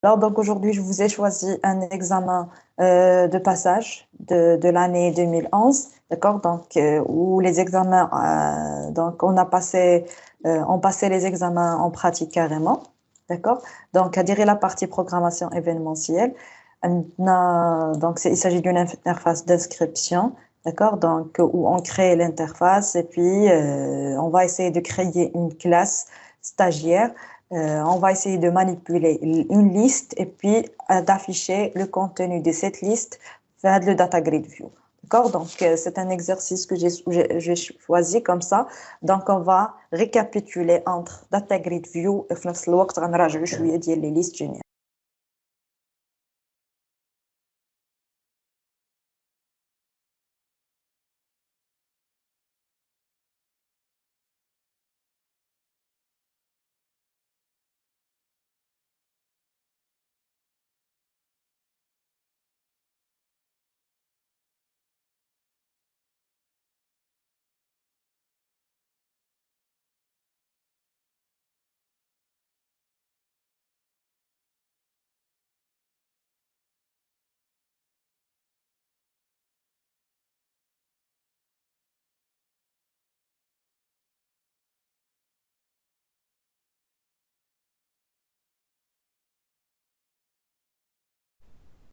Alors, donc aujourd'hui, je vous ai choisi un examen de passage de l'année 2011, d'accord? Donc, où les examens, donc on passait les examens en pratique carrément, d'accord? Donc, à dire la partie programmation événementielle, donc il s'agit d'une interface d'inscription, d'accord? Donc, où on crée l'interface et puis on va essayer de créer une classe stagiaire. On va essayer de manipuler une liste et puis d'afficher le contenu de cette liste vers le data grid view. D'accord? Donc, c'est un exercice que j'ai choisi comme ça. Donc, on va récapituler entre data grid view et في نفس الوقت غنراجعوا شوية ديال les listes générales.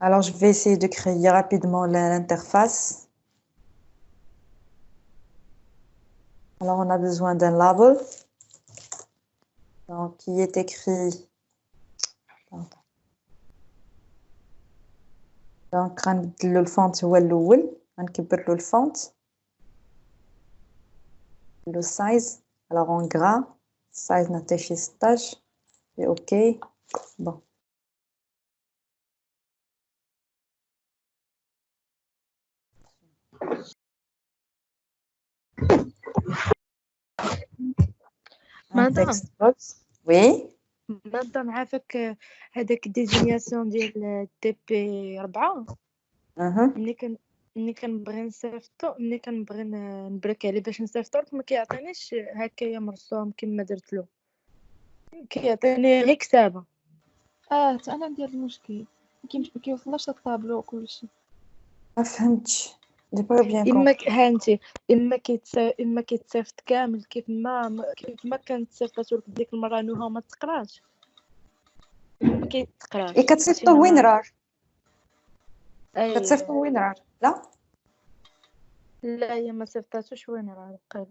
Alors, je vais essayer de créer rapidement l'interface. Alors, on a besoin d'un label, donc, qui est écrit. Donc, غنبدلو الفونت هو الأول، غنكبر له الفونت، le size, alors en gras, size نعطيه شي 16 et OK. Bon. Un text box. Oui. مادا معافاك هذاك ديزينياسيون ديال دي بي 4 ملي كنبغي نصيفطو ملي كنبغي نبرك عليه باش نصيفطو ما كيعطينيش هكايا مرسوم كما درت له كيعطيني غير كتابه حتى انا عندي هذا المشكل ما كيوصلناش الطابلو وكلشي ما فهمتش دي با بيان اما هانتي اما كيتصيفط كامل كيف ما كانت صيفطاتو لك ديك المره نوها وما تقراش ما كيتقراش كتصيفطو وين راه كتصيفطو وين راه لا هي ما صيفطاتوش وين راه القيله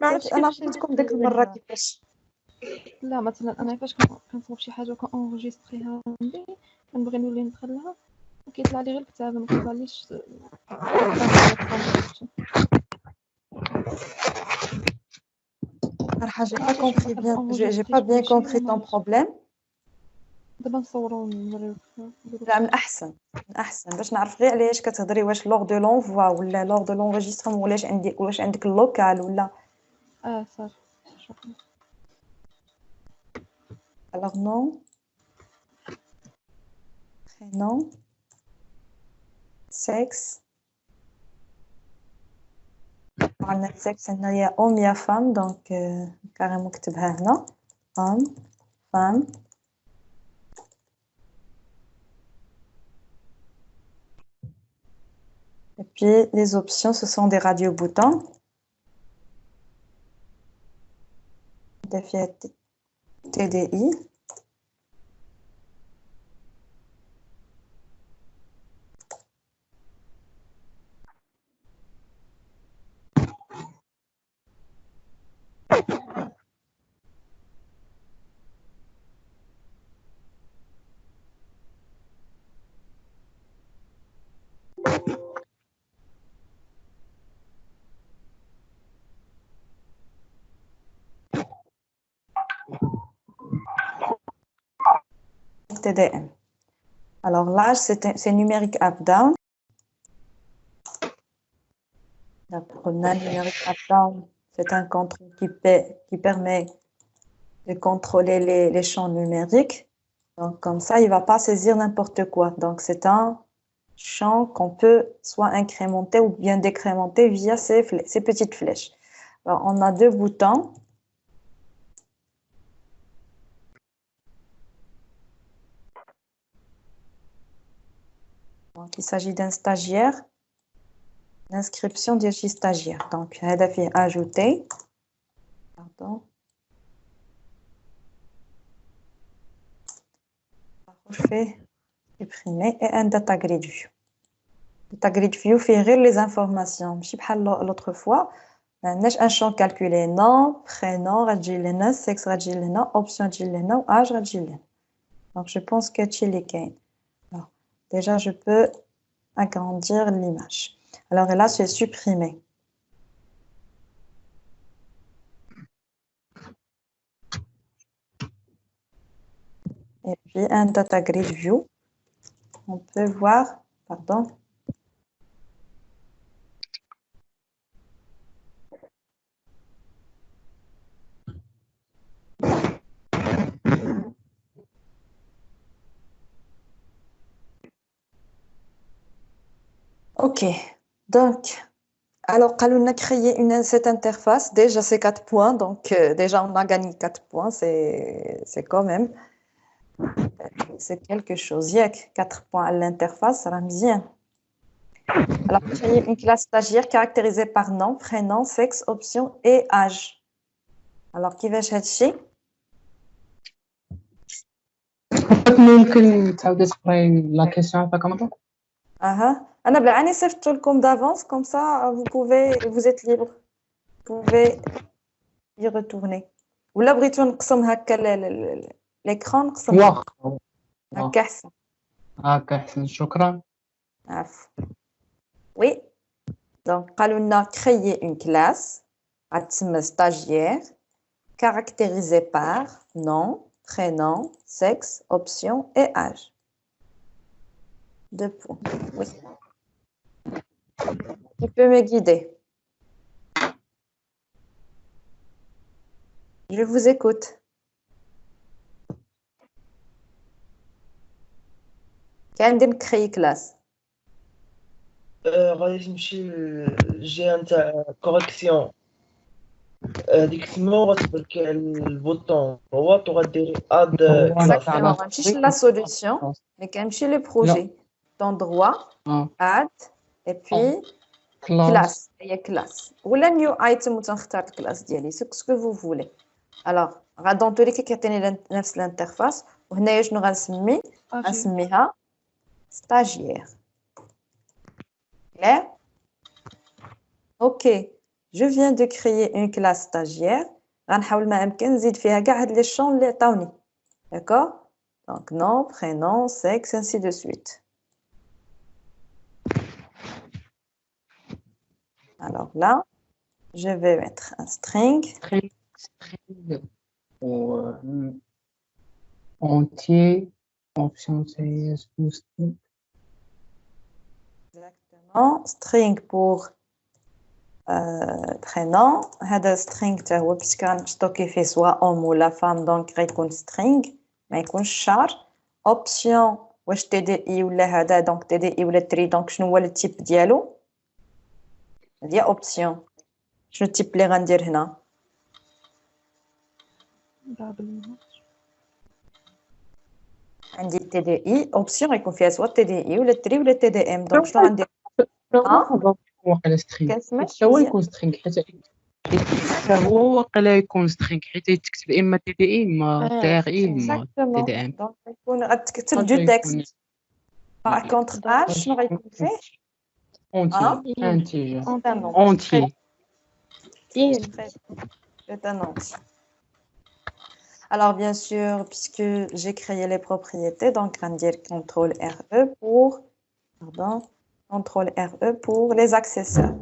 ما عرفتش انا كيفاش عطيتكم ديك المره كيفاش لا مثلا انا فاش كنصاوب شي حاجه وكنونجستريها عندي كنبغي نولي ندخلها وكيطلع لي غير الكتابه ما كيطلعليش صراحه j'ai pas bien compris ton problème. دابا نصورو ونوريو لا من احسن باش نعرف غير علاش كتهضري واش لوغ دو لونفوا ولا لوغ دو لونجسترمون واش عندك اللوكال ولا صافي شكرا. alors nom prénom sexe عندنا sexe هنايا homme يا femme donc carrément نكتبها هنا homme femme. Et puis, les options, ce sont des radio-boutons. Défi TDI. TDM. Alors l'âge, c'est numérique up-down. La première numérique up-down, c'est un contrôle qui permet de contrôler les champs numériques. Donc comme ça, il ne va pas saisir n'importe quoi. Donc c'est un champ qu'on peut soit incrémenter ou bien décrémenter via ces petites flèches. Alors on a deux boutons. Donc, il s'agit d'un stagiaire, l'inscription de chez stagiaire. Donc, هذا فيه ajouter. Pardon. Je fais supprimer et un data grid view. Data grid view fait rire les informations. Je sais l'autre fois, un champ calculé nom, prénom, radjilena, sexe radjilena, option radjilena, âge radjilena. Donc, je pense que c'est les gains. Alors, déjà, je peux agrandir l'image. Alors, là, c'est supprimé. Et puis, un data grid view. On peut voir, pardon. Ok, donc, alors, on a créé cette interface. Déjà, c'est 4 points. Donc, déjà, on a gagné 4 points. C'est quand même, c'est quelque chose. Il y a 4 points à l'interface, ça va bien. Alors, créer une classe stagiaire caractérisée par nom, prénom, sexe, option et âge. Alors, qui va chercher? ممكن تعاود تقراي لا كيسيون هكا مرة أنا بالعاني صيفط لكم d'avance, comme ça, vous êtes libre. Vous pouvez y retourner. ولا بغيتو نقسم هكا l'écran نقسم واخا هكا أحسن. هكا أحسن شكرا. عفوا. Oui. Donc, on a créé une classe à stagiaire caractérisée par nom, prénom, sexe, option et âge. 2 points. Oui. Tu peux me guider. Je vous écoute. Quand créer classe. غادي تمشي للجهه نتاع كوريكسيون ديك تما وغتبرك على البوطون هو وغديري اد كلاس Exactement. ما نمشيش la solution, mais كنمشي le projet. Dans droit, add, et puis classe. هي classe. ولا new item وتنختار الكلاس ديالي. C'est ce que vous voulez. Alors, dans tous les cas كيعطيني نفس الانترفاس وهنايا شنو غنسمي؟ غنسميها stagiaire. Claire? Ok. Je viens de créer une classe stagiaire. غنحاول ما أمكن نزيد فيها كاع هاد لي champs اللي عطاوني. D'accord? Donc, nom, prénom, sexe, ainsi de suite. Alors là, je vais mettre un string. string entier, option CSS string. Exactement. String pour prénom. هذا string تا هو puisque غنستوكي فيه soit homme ou la femme donc غيكون string ما يكونش char. Option واش TDI ولا هذا donc TDI ولا tree donc شنو هو التيب ديالو؟ هي option. شنو التيب اللي غندير هنا؟ عندي TDI option يكون فيها سواء TDI ولا tree ولا TDM donc شنو غندير؟ واقيلا سترينغ كنسمعش حتى هو مزيان. يكون سترينغ حتى هو واقيلا يكون سترينغ حيت يتكتب اما تي دي اي اما تي ار اي اما تي دي ام. دونك يكون غتكتب دو تكست. باغ كونطخ اج شنو غيكون فيه؟ اونتي انتيجر اونتي. اونتي. C'est un entier. Alors, bien sûr, puisque j'ai créé les propriétés, donc on va dire CTRL RE pour, pardon, CTRL RE pour les accesseurs.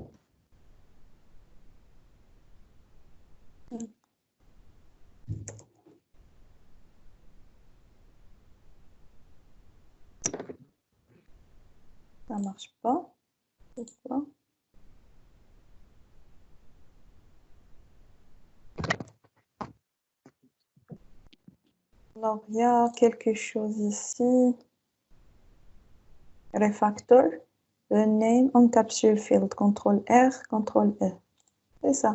Ça marche pas. Pourquoi? Alors, il y a quelque chose ici. Refactor. Le name encapsule field. CTRL R, CTRL E. C'est ça.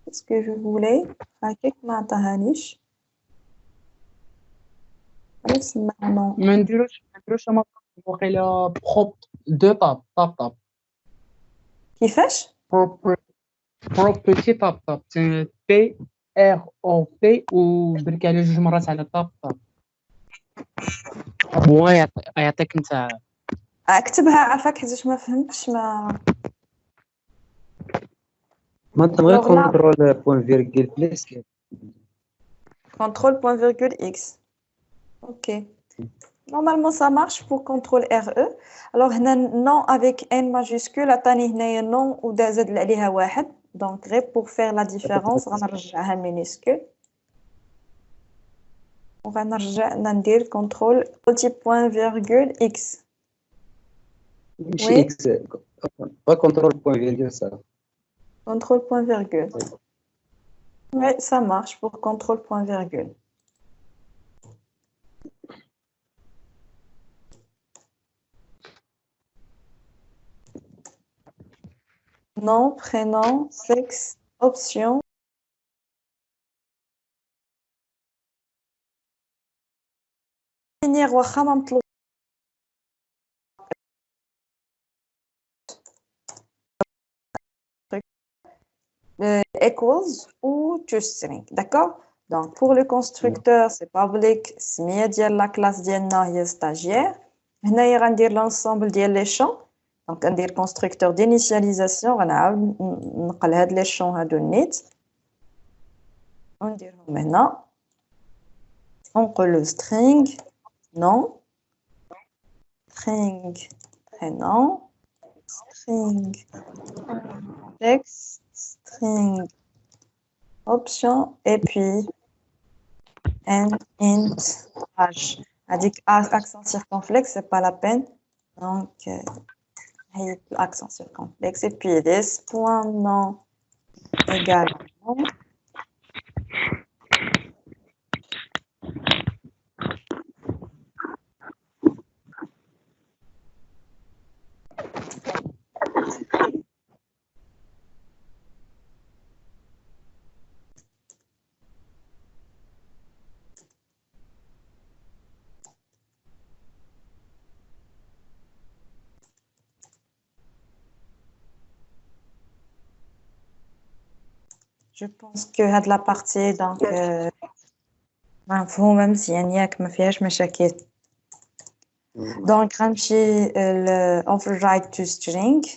C'est ce que je voulais. هكاك ما عطاهانيش. ما نديروش وقيلا بروب دو طاب كيفاش؟ بروبرتي طاب بي ار او بي وبرك على جوج مرات على طاب هو يعطيك انت اكتبها عافاك حيت ما فهمتش ما تبغي Alors là, كونترول بوين فيرغول بليس contrôle point virgule X. Ok. Normalement, ça marche pour contrôle RE. Alors, هنا non avec N majuscule, attani هنايا non ou زاد عليها واحد. Donc, pour faire la différence, غنرجعها minuscule. وغنرجع ندير contrôle petit point virgule X. ماشي Oui. اكس بغا كونترول بوين فيرغول صافي Contrôle point virgule. Oui, ça marche pour contrôle point virgule. Nom, prénom, sexe, option. واخا ما مطلوب equals ou toString, d'accord? Donc pour le constructeur c'est public, سمية ديال la classe ديالنا هي stagiaire. هنايا غندير l'ensemble ديال les champs. Donc غندير constructeur d'initialisation غنعاود نقل هاد les champs هادو نيت ونديرهم هنا. ونقول string nom, string prénom, string texte, string option et puis int âge. Avec accent circonflexe, c'est pas la peine. Donc, accent circonflexe. Et puis, this point nom égale nom. Je pense que هاد la partie donc مفهومة مزيان ياك ما فيهاش مشاكل. Donc غنمشي override to string.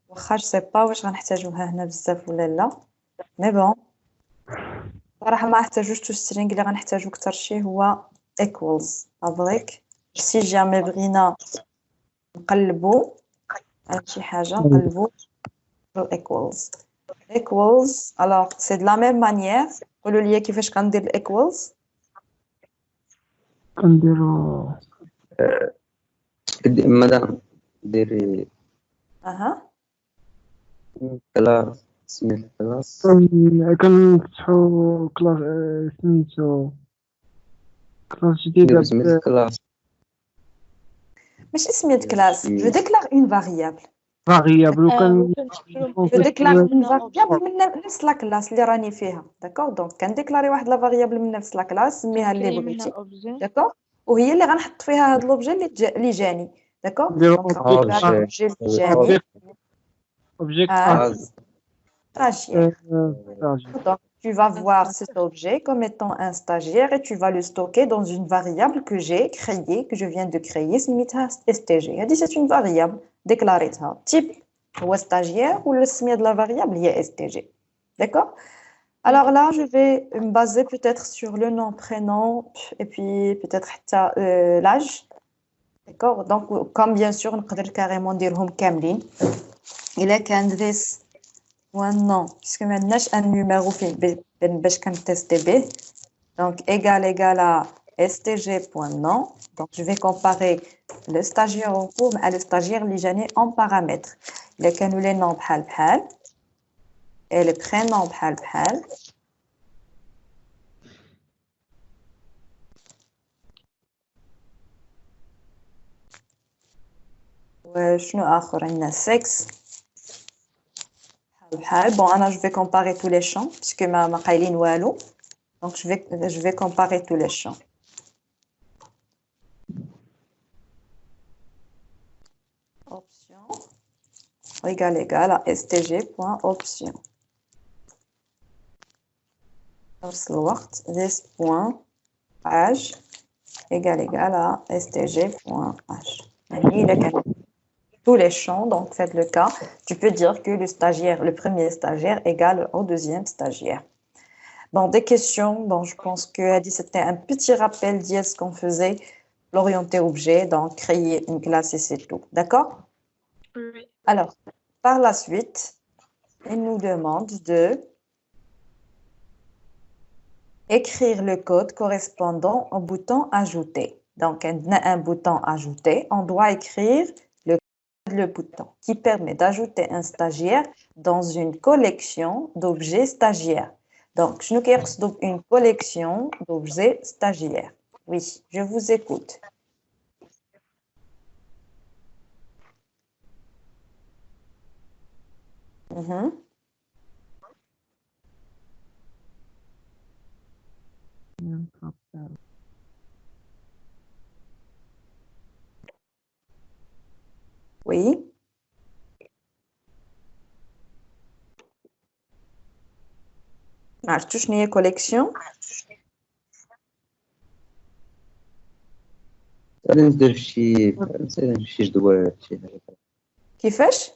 واخا جو سي با واش غنحتاجوها هنا بزاف ولا لا مي بون صراحة ما احتاجوش to string. اللي غنحتاجو كتر شي هو equals افريك سي جامي بغينا نقلبو على شي حاجة نقلبو equals. Alors c'est de la même manière. قولوا لي كيفاش كندير equals. كنديرو مدام ديري اها كلاس سميت كلاس كنفتحو كلاس سميتو كلاس جديدة سميت كلاس ماشي سميت كلاس. جو ديكلار اون فاريابل. فاريابل جو ديكلار اون فاريابل من نفس لا كلاس اللي راني فيها. داكور دونك كنديكلاري واحد لا فاريابل من نفس لا كلاس سميها اللي بغيتي. داكور وهي اللي غنحط فيها هاد لوبجي اللي جاني. داكور دونك لوبجي اللي جاني اوبجيكت stagiaire. Donc tu vas voir cet objet comme étant un stagiaire et tu vas le stocker dans une variable que j'ai créée, que je viens de créer, سميتها stg. هذه c'est une variable déclaréتها type هو stagiaire ou le سمية de la variable هي stg. D'accord? Alors là, je vais me baser peut-être sur le nom, prénom et puis peut-être l'âge. D'accord? Donc comme bien sûr نقدر carrément نديرهم كاملين. إلا كان this un nom, puisque maintenant j'ai un numéro باش كنتيستي به. Donc égal à stg.nom. Donc je vais comparer le stagiaire en cours à le stagiaire اللي جاني en paramètres. إلا كانوا les noms بحال et les prénoms بحال وشنو آخر عندنا sexe Bon, je vais comparer tous les champs puisque ma قايلين والو. Donc je vais comparer tous les champs. égale à stg.option. نفس الوقت this.age égale à stg.h. يعني إذا كان tous les champs, donc faites le cas, tu peux dire que le premier stagiaire égale au deuxième stagiaire. Bon, des questions, bon, je pense que c'était un petit rappel de ce qu'on faisait, l'orienter objet, donc créer une classe et c'est tout. D'accord? Oui. Alors, par la suite, il nous demande de écrire le code correspondant au bouton ajouter. Donc, un bouton ajouter, on doit écrire le bouton qui permet d'ajouter un stagiaire dans une collection d'objets stagiaires. Donc, je nous donc une collection d'objets stagiaires. Oui, je vous écoute. Oui. عرفتوا شنو هي collection؟ ندير شي مثلا شي جدول شي حاجة. كيفاش؟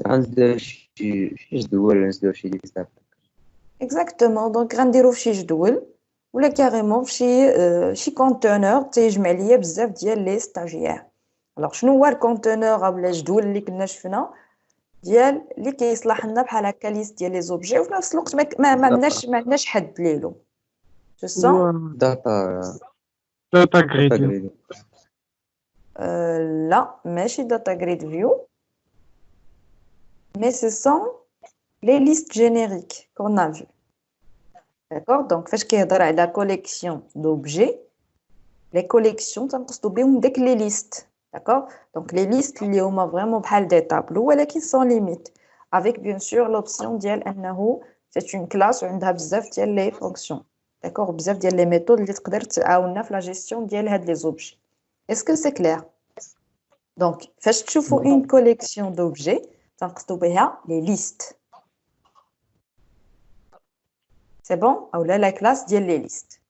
ندير شي جدول ندير شي ليست. اكزاكتومون دونك غنديرو في شي جدول ولا كاريمون في شي كونتينر تيجمع ليا بزاف ديال لي ستاجيير. الوغ شنو هو الكونتينر ولا الجدول اللي كنا شفنا ديال اللي كيصلح لنا بحال هكا ليست ديال لي زوبجي وفي نفس الوقت ما عندناش حد ليلو جو سون داتا غريد. لا ماشي داتا غريد فيو mais ce sont les listes génériques qu'on a vues. D'accord? Donc, فاش كيهضر على collection d'objets, les collections تنقصدو بهم ديك les listes. D'accord? Donc, les listes اللي هما vraiment بحال des tableaux ولكن sans limite. Avec bien sûr l'option ديال أنه c'est une classe وعندها بزاف ديال les fonctions. D'accord? بزاف ديال les méthodes اللي تقدر تعاوننا في la gestion ديال هاد les objets. Est-ce que c'est clair? Donc, فاش تشوفوا une collection d'objets تنقصدو بها les listes. C'est bon? Ou là, la classe ديال les listes.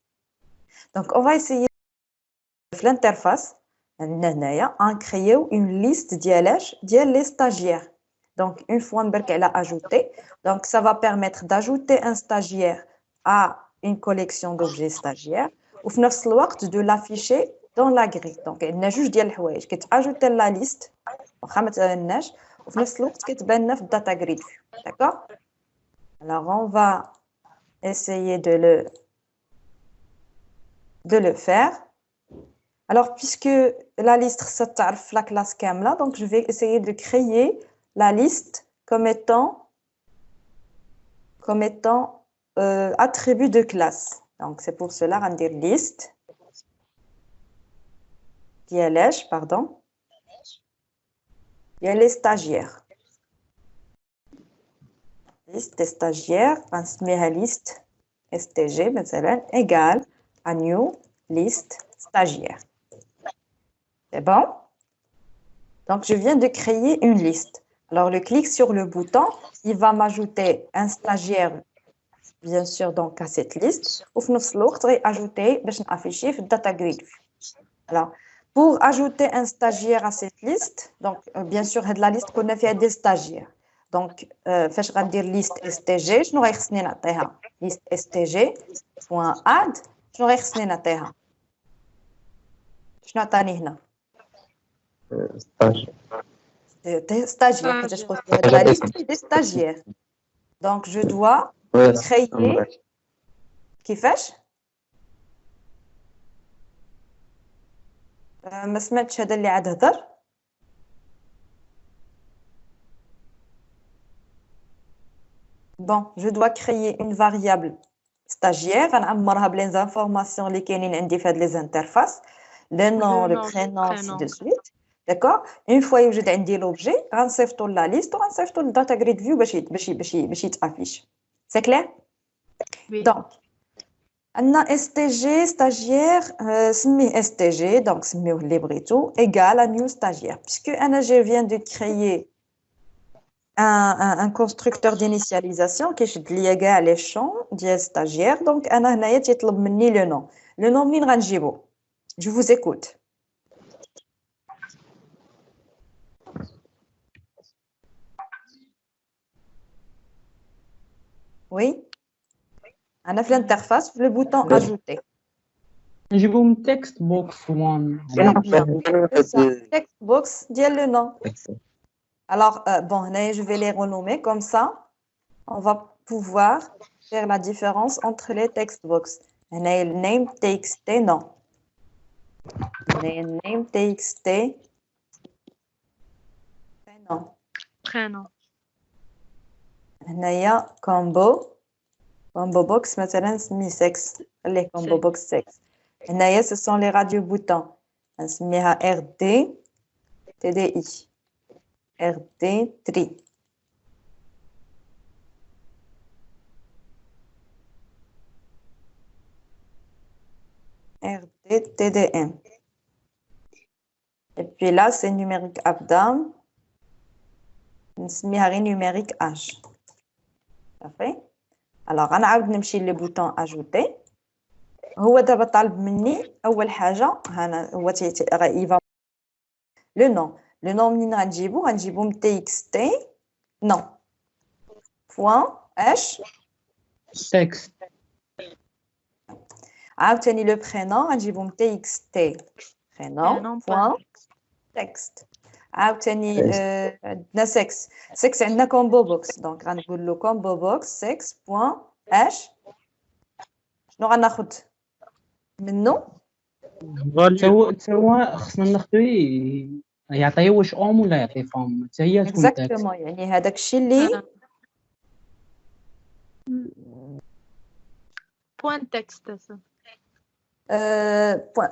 Donc, on va essayer في l'interface هنايا en créer une liste ديال les stagiaires. Donc, une fois نبرك على ajouter, donc ça va permettre d'ajouter un stagiaire à une collection d'objets stagiaires ou في نفس الوقت de l'afficher dans la grille. Donc, عندنا جوج ديال الحوايج كتاجوتي لا liste واخا ما تباناش وفي نفس الوقت كتبان لنا في الداتا grid view. D'accord? Alors, on va essayer de le faire. Alors, puisque la liste s'attarde la classe Kamla, donc je vais essayer de créer la liste comme étant attribut de classe. Donc, c'est pour cela qu'on dit liste, pardon, il y a les stagiaires. Liste des stagiaires, on se met à liste STG, égale à new liste stagiaire. C'est bon? Donc, je viens de créer une liste. Alors, le clic sur le bouton, il va m'ajouter un stagiaire, bien sûr, donc à cette liste. Ou je vais ajouter, je vais afficher le data grid. Alors, pour ajouter un stagiaire à cette liste, donc, bien sûr, la liste qu'on a fait des stagiaires. Donc, je vais dire liste STG, je vais dire liste STG.add, je vais dire شنو عطاني هنا stagiaire je trouve la liste des stagiaires donc je dois créer كيفاش ما سمعتش هذا اللي عاد هضر bon je dois créer une variable stagiaire غنعمرها بلي informations اللي كاينين عندي في هاد les interfaces le nom, le prénom, ainsi de suite. D'accord? Une fois que j'ai عندي l'objet, غنصيفطو la liste وغنصيفطو le data grid view باش يتافيش. C'est clair? Oui. Donc, عندنا STG stagiaire سميه STG donc سميوه اللي بغيتو égal à new stagiaire puisque انا je viens de créer un constructeur d'initialisation كيشد ليا كاع لي champs ديال stagiaire donc انا هنايا تيطلب مني le nom منين غنجيبو je vous écoute oui انا في l'interface في le bouton ajouter نجيبو من text box 1 text box ديال le nom alors bon هنايا je vais les renommer comme ça on va pouvoir faire la différence entre les text box هنايا name txt non هنايا name txt non prénom هنايا combo box مثلا سمي sex خليه combo box sex هنايا ce sont les radio boutons نسميها RD TDI RD tri RD TDM et puis là c'est numérique abdam نسميها غير numérique H صافي alors انا عاود نمشي لي بوطون اجوتي هو دابا طالب مني اول حاجه هنا هو يفا لو نون منين غنجيبو من txt non point h text عاوتاني لو برينون غنجيبو من txt prénom point text عاوتاني عندنا sex عندنا combo box دونك غنقول له combo box sex point h شنو غناخد منه تسوى خصنا ناخدو يعطي واش اوم ولا يعطي فام حتى هي تكون text exactement يعني هذاك الشيء اللي point texte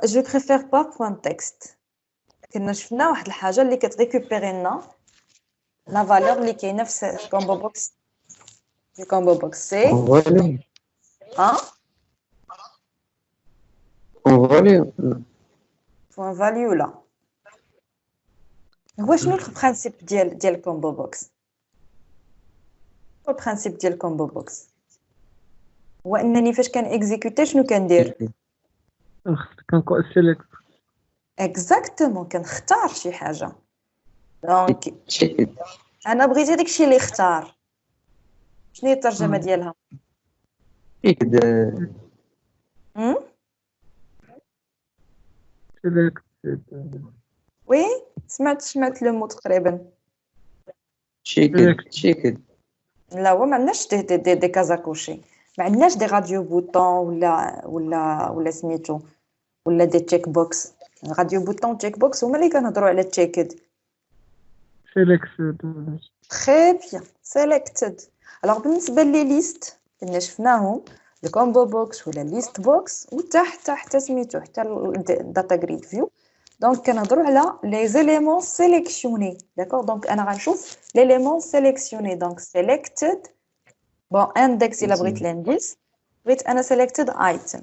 je préfère pas point texte كنا شفنا واحد الحاجه اللي كتريكوبيري لنا لا فالور اللي كاينه في كومبو بوكس في كومبو بوكس سي ها بوين فاليو لا هو شنو البرانسيب ديال كومبو بوكس هو البرانسيب ديال كومبو بوكس هو انني فاش كان اكزيكوتي شنو كندير كنقول سيليكت اكزاكتومون كنختار شي حاجه دونك انا بغيت هذاك الشيء اللي اختار شنو هي الترجمه ديالها سيليكت وي سمعت لو مو تقريبا تشيكد لا هو ما عندناش دي كازاكوشي ما عندناش دي راديو بوطون ولا سميتو ولا دي تشيك بوكس راديو بوطون تشيك بوكس هما اللي كنهضروا على تشيكد سيليكت تري بيان سيليكتد الوغ بالنسبه لي ليست كنا شفناهم الكومبو بوكس ولا ليست بوكس وتحت حتى سميتو حتى الداتا جريد فيو دونك كنهضروا على لي زيليمون سيليكسيوني داكور دونك انا غنشوف ليليمون سيليكسيوني دونك سيليكتد بون اندكس الا بغيت الانديس بغيت انا سيليكتد ايتم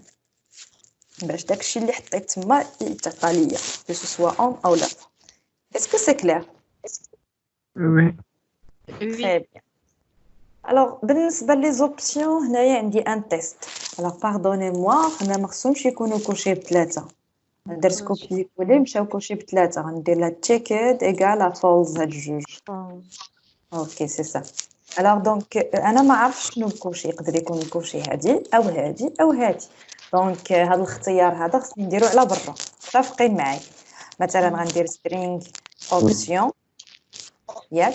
باش داكشي اللي حطيت تما يتعطى ليا كو سوا اون او لا اسكو سي كلير وي Très bien. Alors, بالنسبة لي زوبسيون هنايا عندي ان تيست. Alors, pardonnez-moi, هنا ما خصهمش يكونوا كوشي بثلاثة. درت كوبي كولي مشاو كوشي بثلاثة. غندير لا تشيكد ايكال فولز هاد الجوج. اوكي سي سا. Alors donc انا ما عرفتش شنو الكوشي يقدر يكون الكوشي هادي او هادي او هادي. دونك هذا الاختيار هذا خصني نديرو على برا. متفقين معايا. مثلا غندير string option ياك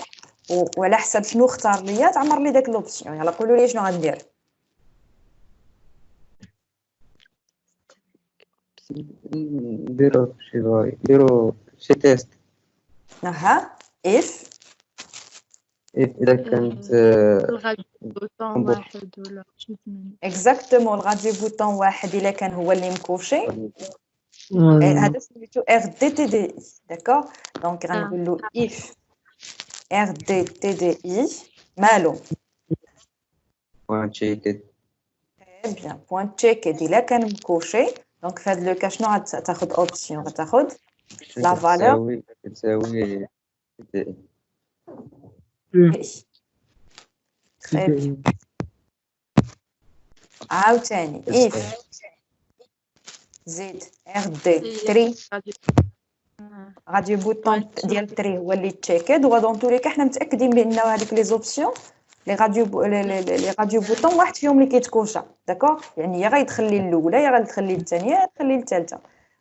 وعلى حسب شنو اختار ليا تعمر لي داك لوبسيون يلا قولوا لي شنو غندير ديرو شي تيست اها اف اذا كانت الغادي بوطون واحد ولا شنو ثمانية اكزاكتومون الغادي بوطون واحد الا كان هو اللي مكوشي هذا سميتو ار دي تي دي اي داكور دونك غنقول له اف ار دي تي دي اي مالو وان تشيكد Très bien. Point checked. Il a كان مكوشي. Donc في هذا لو كا شنو غتاخذ اوبسيون غتاخذ لا فالور تساوي Très bien. عاوتاني if زيد RD 3 غادي بوطون ديال 3 هو اللي تشيكد ودون طولي حنا متاكدين بان هذيك لي زوبسيون لي غاديو بوطون واحد فيهم اللي كيتكوشا داكوغ يعني يا غيدخل لي الاولى يا غيدخل لي الثانيه يا غيدخل لي الثالثه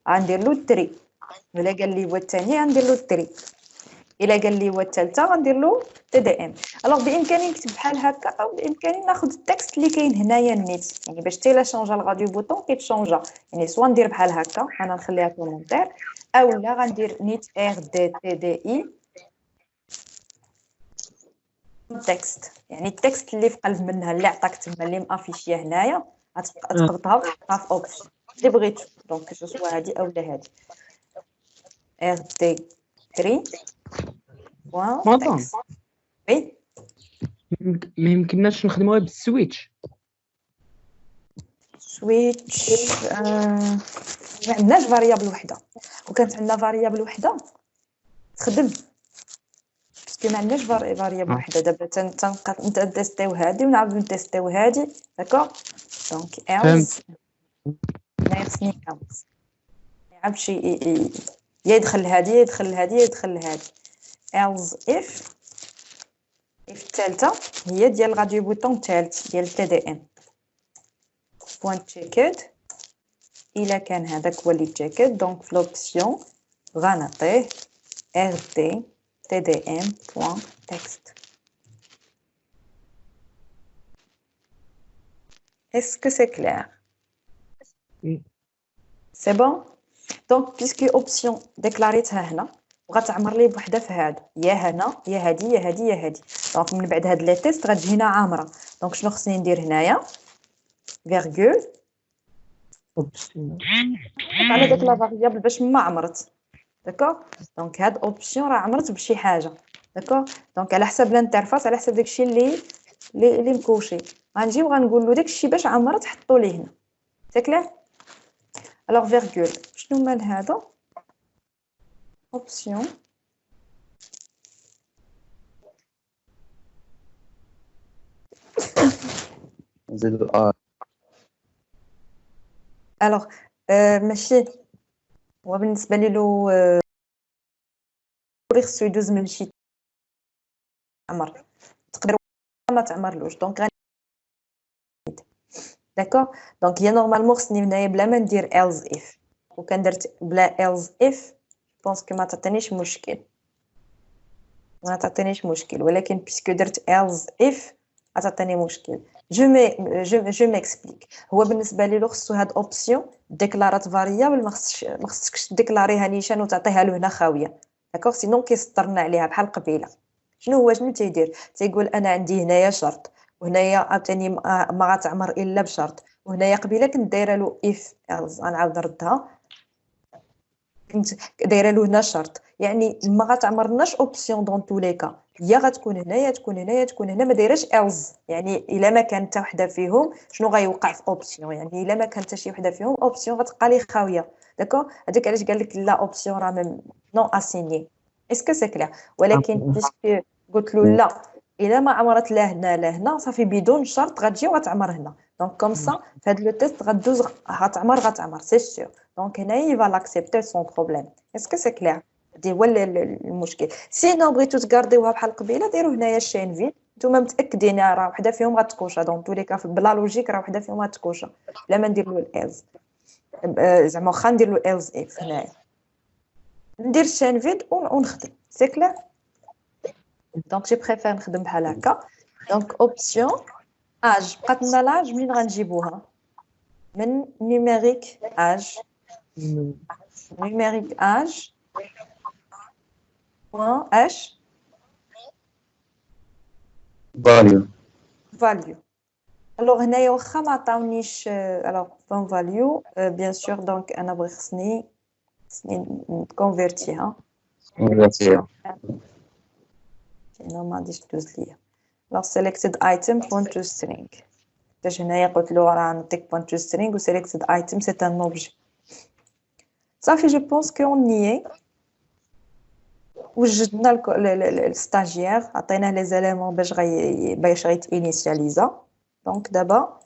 غندير له 3 الا قال لي هو الثانيه غندير له 3 الا قال لي هو الثالثه غندير له تي دي ام الوغ بامكاني نكتب بحال هكا او بامكاني ناخذ التكست اللي كاين هنايا النيت يعني باش تيلا شونجا الغاديو بوطون كيتشونجا يعني سوا ندير بحال هكا انا نخليها كومونتير اولا غندير نيت ار دي تي دي اي التكست يعني التكست اللي في قلب منها اللي عطاك تما اللي مافيشيه هنايا غتقبطها وتحطها في اوبشن اللي بغيتو دونك سوا هادي اولا هادي ار دي 3 مادام وي ما يمكنناش نخدموها بالسويتش سويتش ما عندناش فاريابل وحده وكانت عندنا فاريابل وحده تخدم باسكو ما عندناش فاريابل وحده دابا تنبقى نتيستيو هادي ونعاودو نتيستيو هادي داكوغ دونك ايلز ناقصني ايلز يلعب شي يا يدخل هادي يا يدخل هادي يا يدخل هادي ايلز اف الثالثه هي ديال غاديو بوطون الثالث ديال تي دي ام بوين تشيكد الا كان هذاك هو اللي تشيكد دونك في لوبسيون غنعطيه ار دي تي دي ام بوين تكست est-ce que c'est clair c'est bon donc puisque option déclaréتها هنا وغتعمر لي بوحده في هادو يا هنا يا هادي يا هادي يا هادي دونك من بعد هاد لي تيست غتجي هنا عامره دونك شنو خصني ندير هنايا فيرغول اوبسيون على داك لا فاريابل باش ما عمرت داكوغ دونك هاد اوبسيون راه عمرت بشي حاجه داكوغ دونك على حساب الانترفاس على حساب داكشي اللي مكوشي غنجيو غنقول له داكشي باش عمرت حطوا ليه هنا سي كلير الوغ فيرغول شنو مال هذا option نزيدو ار الوغ ماشي هو بالنسبه لي لو خصو يدوز من شي عمر تقدر ما تعمرلوش دونك داكوغ دونك هي نورمالمون خصني هنايا بلا ما ندير else if وكان درت بلا else if بونسكو ما تعطينيش مشكل ولكن بيسكو درت else if غتعطيني مشكل جو ميكسبليك هو بالنسبه لي لو خصو هاد اوبسيون ديكلارات فاريابل ما خصكش ديكلاريها نيشان وتعطيها له هنا خاويه داكوغ سينون كيسطرنا عليها بحال قبيله شنو تيدير تيقول انا عندي هنايا شرط وهنايا عاوتاني ما غتعمر الا بشرط وهنايا قبيله كنت دايره له if else غنعاود نردها كنت دايره له هنا شرط يعني ما غتعمرناش اوبسيون دون تو لي كا يا غتكون هنايا تكون هنايا تكون هنا ما دايراش else يعني الا ما كانت حتى وحده فيهم شنو غيوقع في اوبسيون يعني الا ما كانت حتى شي وحده فيهم اوبسيون غتبقى لي خاويه داكو هذاك علاش قال لك لا اوبسيون راه نون اسيني اسكو سي كلير ولكن بيسكو قلت له لا الا ما عمرت لا هنا لا هنا صافي بدون شرط غتجي وغتعمر هنا دونك كوم سا في هاد لو تيست غدوز غتعمر سي سيغ دونك هنايا يفا لاكسبتي سون بروبليم اسكو سي كلير هادي هو المشكل سينو بغيتو تغارديوها بحال قبيله ديروا هنايا الشين فيد نتوما متاكدين راه وحده فيهم غتكوشا دونك تو لي كا بلا لوجيك راه وحده فيهم غتكوشا بلا ما ندير له الاز زعما واخا ندير له الاز اف هنايا ندير الشين فيد ونخدم سي كلير دونك جي بريفير نخدم بحال هكا دونك اوبسيون اج بقات لنا لاج منين غنجيبوها من نيميريك اج point h value alors هنايا واخا ما عطاونيش alors point value bien sûr donc انا بغي خصني نكونفيرتيها sinon ما غاديش تدوز ليا alors selected item point to string حتى هنايا قلت له راه نعطيك point to string و selected item c'est un objet صافي جو بونس كو اون ني وجدنا الستاجير عطيناه لي زيليمون باش غيتينيسياليزا دونك دابا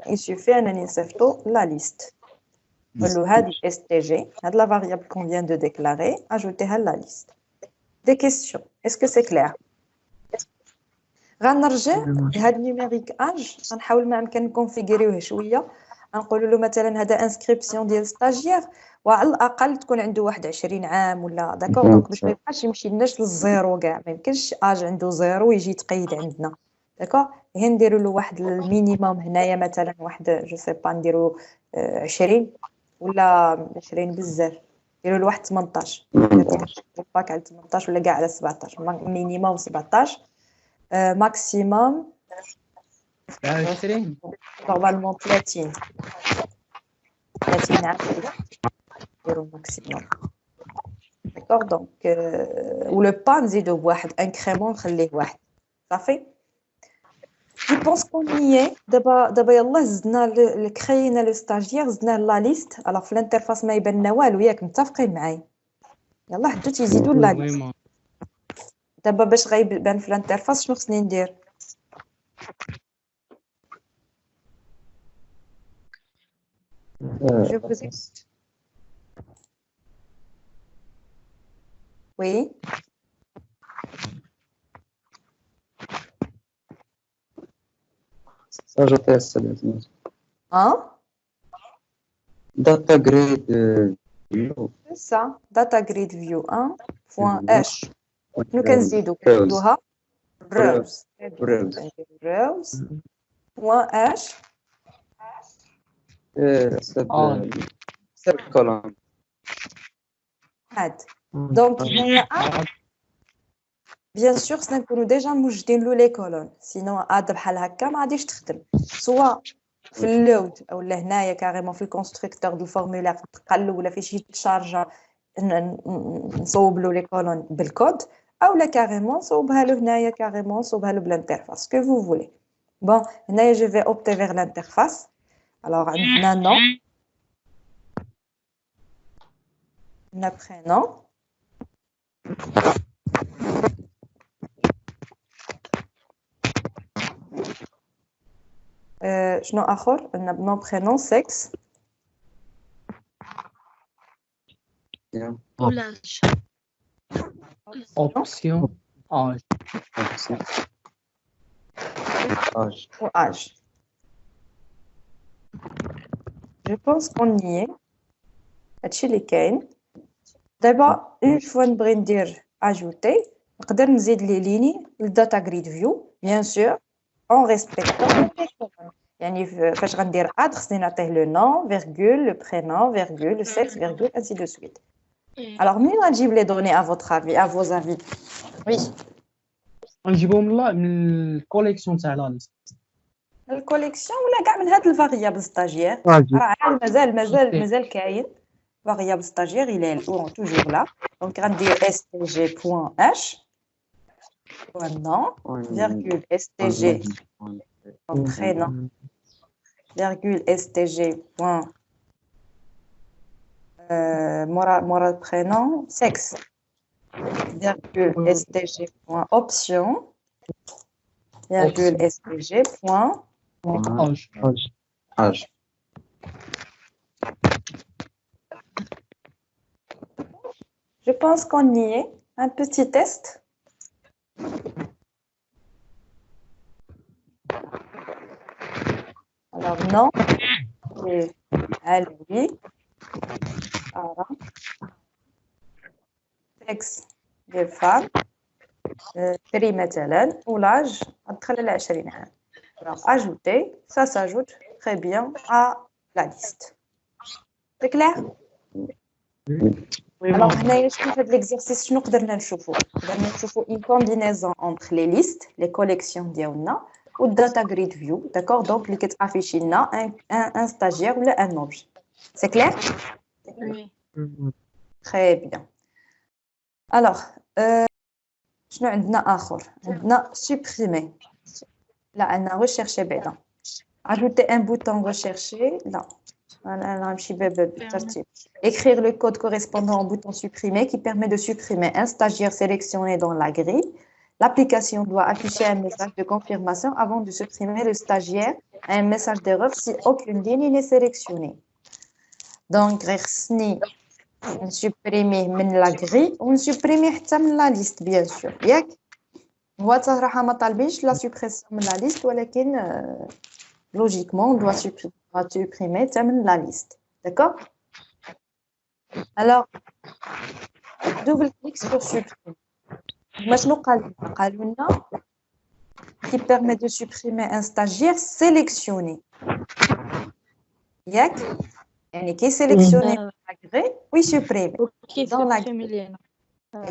يسوفي انني نصيفطو لا ليست نقولو هادي اس تي جي هاد لا فاريابل كون فيان دو ديكلاري اجوتيها لا ليست دي كيسيون اسكو سي كلير غنرجع لهاد نيميريك اج غنحاول ما امكن نكونفيغوريوه شويه نقولوا له مثلا هذا انسكريبسيون ديال ستاجير وعلى الاقل تكون عنده 21 عام ولا داكور دونك باش ما يبقاش يمشي لناش للزيرو كاع ما يمكنش اج عنده زيرو يجي يتقيد عندنا داكور غير نديروا له واحد المينيموم هنايا مثلا واحد جو سي با نديروا 20 ولا 20 بزاف نديروا له واحد 18 باك على 18 ولا كاع على 17 مينيموم 17 ماكسيموم 20 نورمالمون 30 عام نديرو ماكسيموم داكور دونك و لو با نزيدو بواحد انكريمون نخليه واحد صافي جو بونس كون نيي دابا يلاه زدنا كريينا لو ستاجير زدنا لا ليست الوغ في الانترفاس ما يبان لنا والو ياك متفقين معايا يلاه حدو تيزيدوا لا ليست دابا باش غيبان في الانترفاس شنو خصني ندير Je vous écoute. Oui. Ajouter ça maintenant. Hein? Data grid view. C'est ça. Data grid view 1 point h. Nous كنزيدو كنزيدوها rows. rows point h. سب كولوم هاد دونك هنايا بيان سور خصنا نكونو ديجا موجدين له لي كولون سينو عاد بحال هكا ما غاديش تخدم سوا في اللود او هنايا كاريمون في الكونستركتور ديال الفورمولير في التقلب ولا فاش يتشارجا نصوب له لي كولون بالكود او لا كاريمون نصوبها له هنايا كاريمون نصوبها له بالانترفاس كو فو فولي بون هنايا جو في اوبتي فيغ الانترفاس الوغ عندنا نو عندنا برينون شنو اخر عندنا نو برينون سكس ولاش اوبسيون اج ou âge. Je pense qu'on y est. هادشي اللي كاين دابا اون فوا نبغي ندير اجوتي نقدر نزيد لي ليني للداتا جريد فيو بيان سور اون ريسبكتون يعني فاش غندير اد خصني نعطيه لو نون فيرغول لو برينون فيرغول لو سكس فيرغول انسي دو سويت alors منين غنجيب لي دوني ا فوتر افي ا فوز افي وي غنجيبهم من الكوليكسيون تاع لا ليست الكوليكسيون ولا كاع من هاد الفاريابل ستاجير راه مازال كاين variable stagiaire il est toujours là donc غندير stg.h point nom virgule stg prénom virgule stg point mora prénom sexe virgule stg point option virgule stg point âge. Je pense qu'on y est. Un petit test. Alors, non. Et elle, oui. Voilà. Sexe des femmes. Prix مثلا. Ou l'âge. Entre les 20 ans. Alors, ajouter. Ça s'ajoute très bien à la liste. C'est clair? Alors, هنايا شنو في هاد l'exercice شنو قدرنا نشوفو une combinaison entre les listes les collections ديالنا و data grid view d'accord donc اللي كتافيشي لنا un stagiaire ولا un objet c'est clair Oui. très bien alors شنو عندنا اخر عندنا supprimer لا عندنا rechercher بعدا Ajouter un bouton recherché. Là. Écrire le code correspondant au bouton supprimer qui permet de supprimer un stagiaire sélectionné dans la grille. L'application doit afficher un message de confirmation avant de supprimer le stagiaire et un message d'erreur si aucune ligne n'est sélectionnée. Donc, on supprime la grille, on supprime la liste, bien sûr. هو صراحة ما طالبينش la suppression de la liste ولكن logiquement on doit supprimer la liste. D'accord? Alors, double clic sur supprimer. Maintenant, qui permet de supprimer un stagiaire sélectionné. Yak? Yani qui est sélectionné dans la grille, oui, supprime. Dans la grille.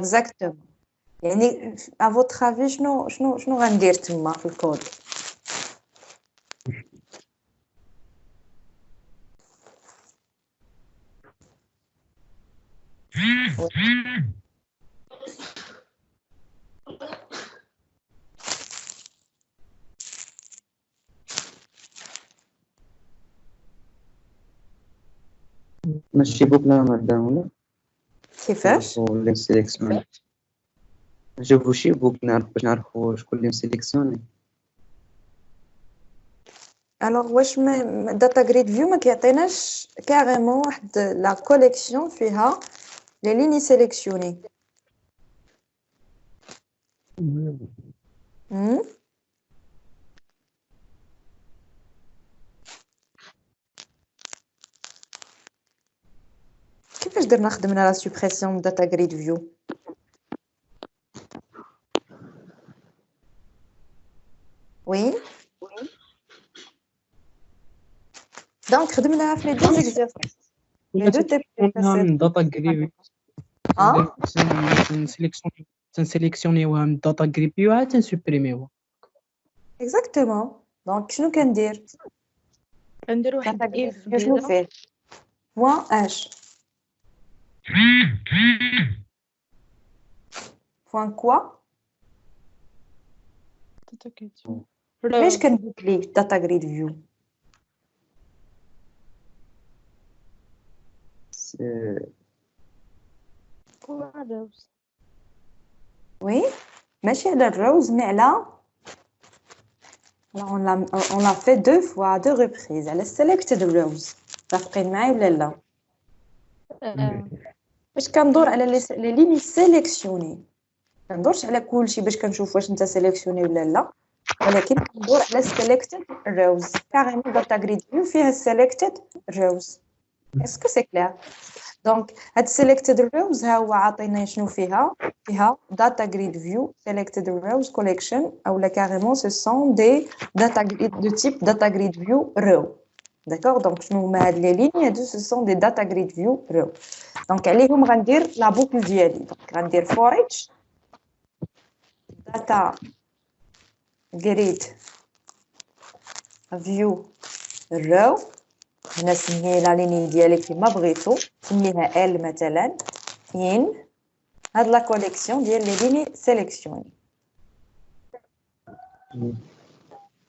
Exactement. يعني à votre avis شنو غندير تما في الكود ماشي بوكلا مادام ولا كيفاش ولا سيليكسيون نشوفو شي بوك باش نعرفو شكون اللي مسيليكسيوني الوغ واش داتا جريد فيو ما كيعطيناش كاريمون واحد لا كوليكسيون فيها لي ليني سيليكسيوني كيفاش درنا خدمنا لا سوبريسيون داتا جريد فيو وي دونك خدمناها في لي دو زيكزارسيس لي دو تيب من داتا جريد تنسيليكسيونيوها من داتا جريد فيو عاد تنسوبريميوها اكزاكتومون دونك شنو كندير واحد اف شنو فيه بوان اش بوان كوا علاش كنبوكلي داتا جريد فيو وي ماشي على الروز مي على on l'a fait deux fois à deux reprises على selected rows متفقين معايا ولا لا باش كندور على لي ليني سيليكسيوني كندورش على كلشي باش كنشوف واش انت سيليكسيوني ولا لا ولكن كندور على selected rows كاريمون داتا جريد فيو فيها selected rows اسكو سي كلير دونك هاد selected rows ها هو عاطينا شنو فيها data grid view selected rows collection ou la carrément ce sont des data grid de type data grid view row d'accord donc شنو هما هاد les lignes هادو ce sont des data grid view row donc عليهم غندير la boucle ديالي donc غندير for each data grid view row هنا سميه لا ليني ديالك كيما بغيتو سميها ال مثلا in هاد لا كوليكسيون ديال لي ليني سيليكسيوني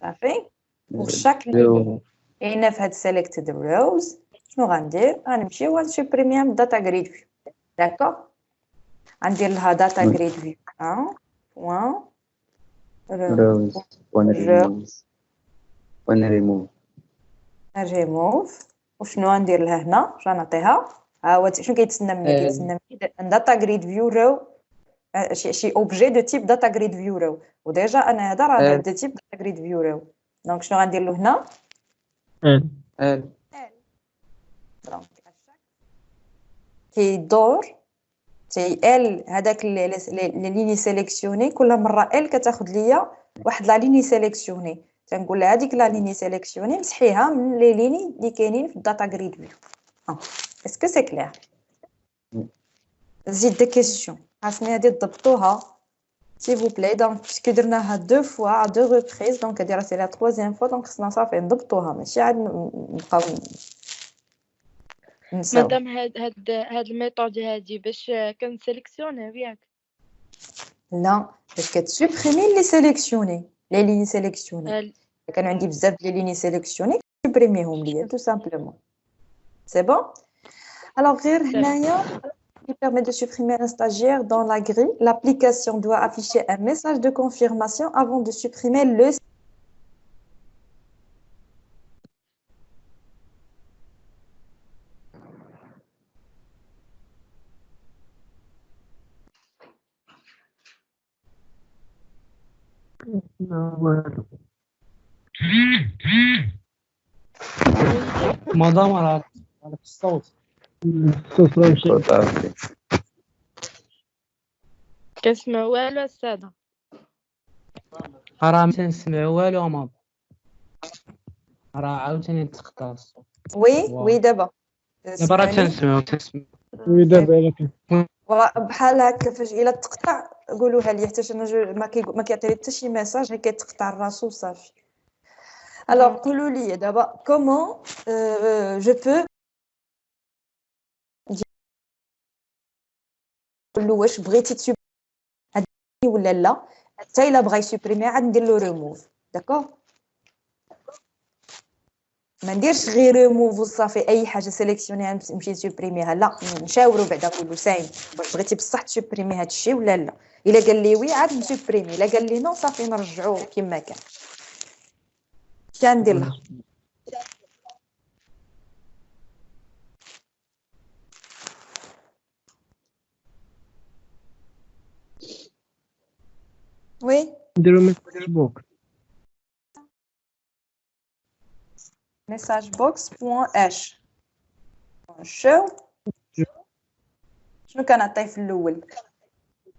صافي وشاك ليني كاينه في هاد سيليكتد روز شنو غندير غنمشي ونسوبريميها من داتا جريد فيو داكوغ غندير لها داتا جريد فيو 1 روز ريموف وشنو غندير لها هنا واش غنعطيها ها هو شنو كيتسنى مني كيتسنى مني داتا جريد فيو رو شي اوبجي دو تيب داتا جريد فيو رو وديجا انا هذا راه دو تيب داتا جريد فيو رو دونك شنو غندير له هنا ال دونك كيدور تي ال هذاك لي ليني سيليكسيوني كل مره ال كتاخذ ليا واحد لا ليني سيليكسيوني تنقول لها هذيك لا ليني سيليكسيوني مسحيها من لي ليني اللي كاينين في الداتا جريد فيو اسكو سي كلير زيد دي كيسيون خاصني هادي تضبطوها s'il vous plaît donc puisque درناها deux fois à deux reprises donc هادي راه سي لا troisième fois donc خصنا صافي نضبطوها ماشي عاد نبقاو نساو مادام هاد الميثود هادي باش كنسيليكسيونيو ياك لا باش كتسوبريمي لي سيليكسيوني لي ليني سيليكسيوني كان عندي بزاف ديال لي سيليكسيوني سوبريميهم ليا tout simplement. C'est bon? Alors غير هنايا qui permet de supprimer un stagiaire dans la grille. L'application doit afficher un message de confirmation avant de supprimer le مدام راه على الصوت كنسمع والو الساده. راه ما تنسمع والو ماما، راه عاوتاني تقطع الصوت. وي دابا دابا راه تنسمعو وي دابا لكن بحال هكا فاش الا تقطع قولوها لي حتى انا ما كيعطيني حتى شي ميساج، غير كيتقطع راسو صافي. الوغ قولوا لي دابا كومون جو بو نقولوا واش بغيتي تسوبريمي ولا لا، حتى الا بغا يسوبريمي عاد ندير له ريموف. داكوغ، ما نديرش غير ريموف وصافي اي حاجه سيليكسيونيها نمشي نسوبريميها، لا نشاورو بعدا نقولوا ساين واش بغيتي بصح تسوبريمي هذا الشيء ولا لا. الا قال لي وي عاد نسوبريمي، الا قال لي نو صافي نرجعوه كما كان. كندير لها وي نديرو ميساج بوك ميساج بوكس بوان اش شو شنو كنعطيه في الاول؟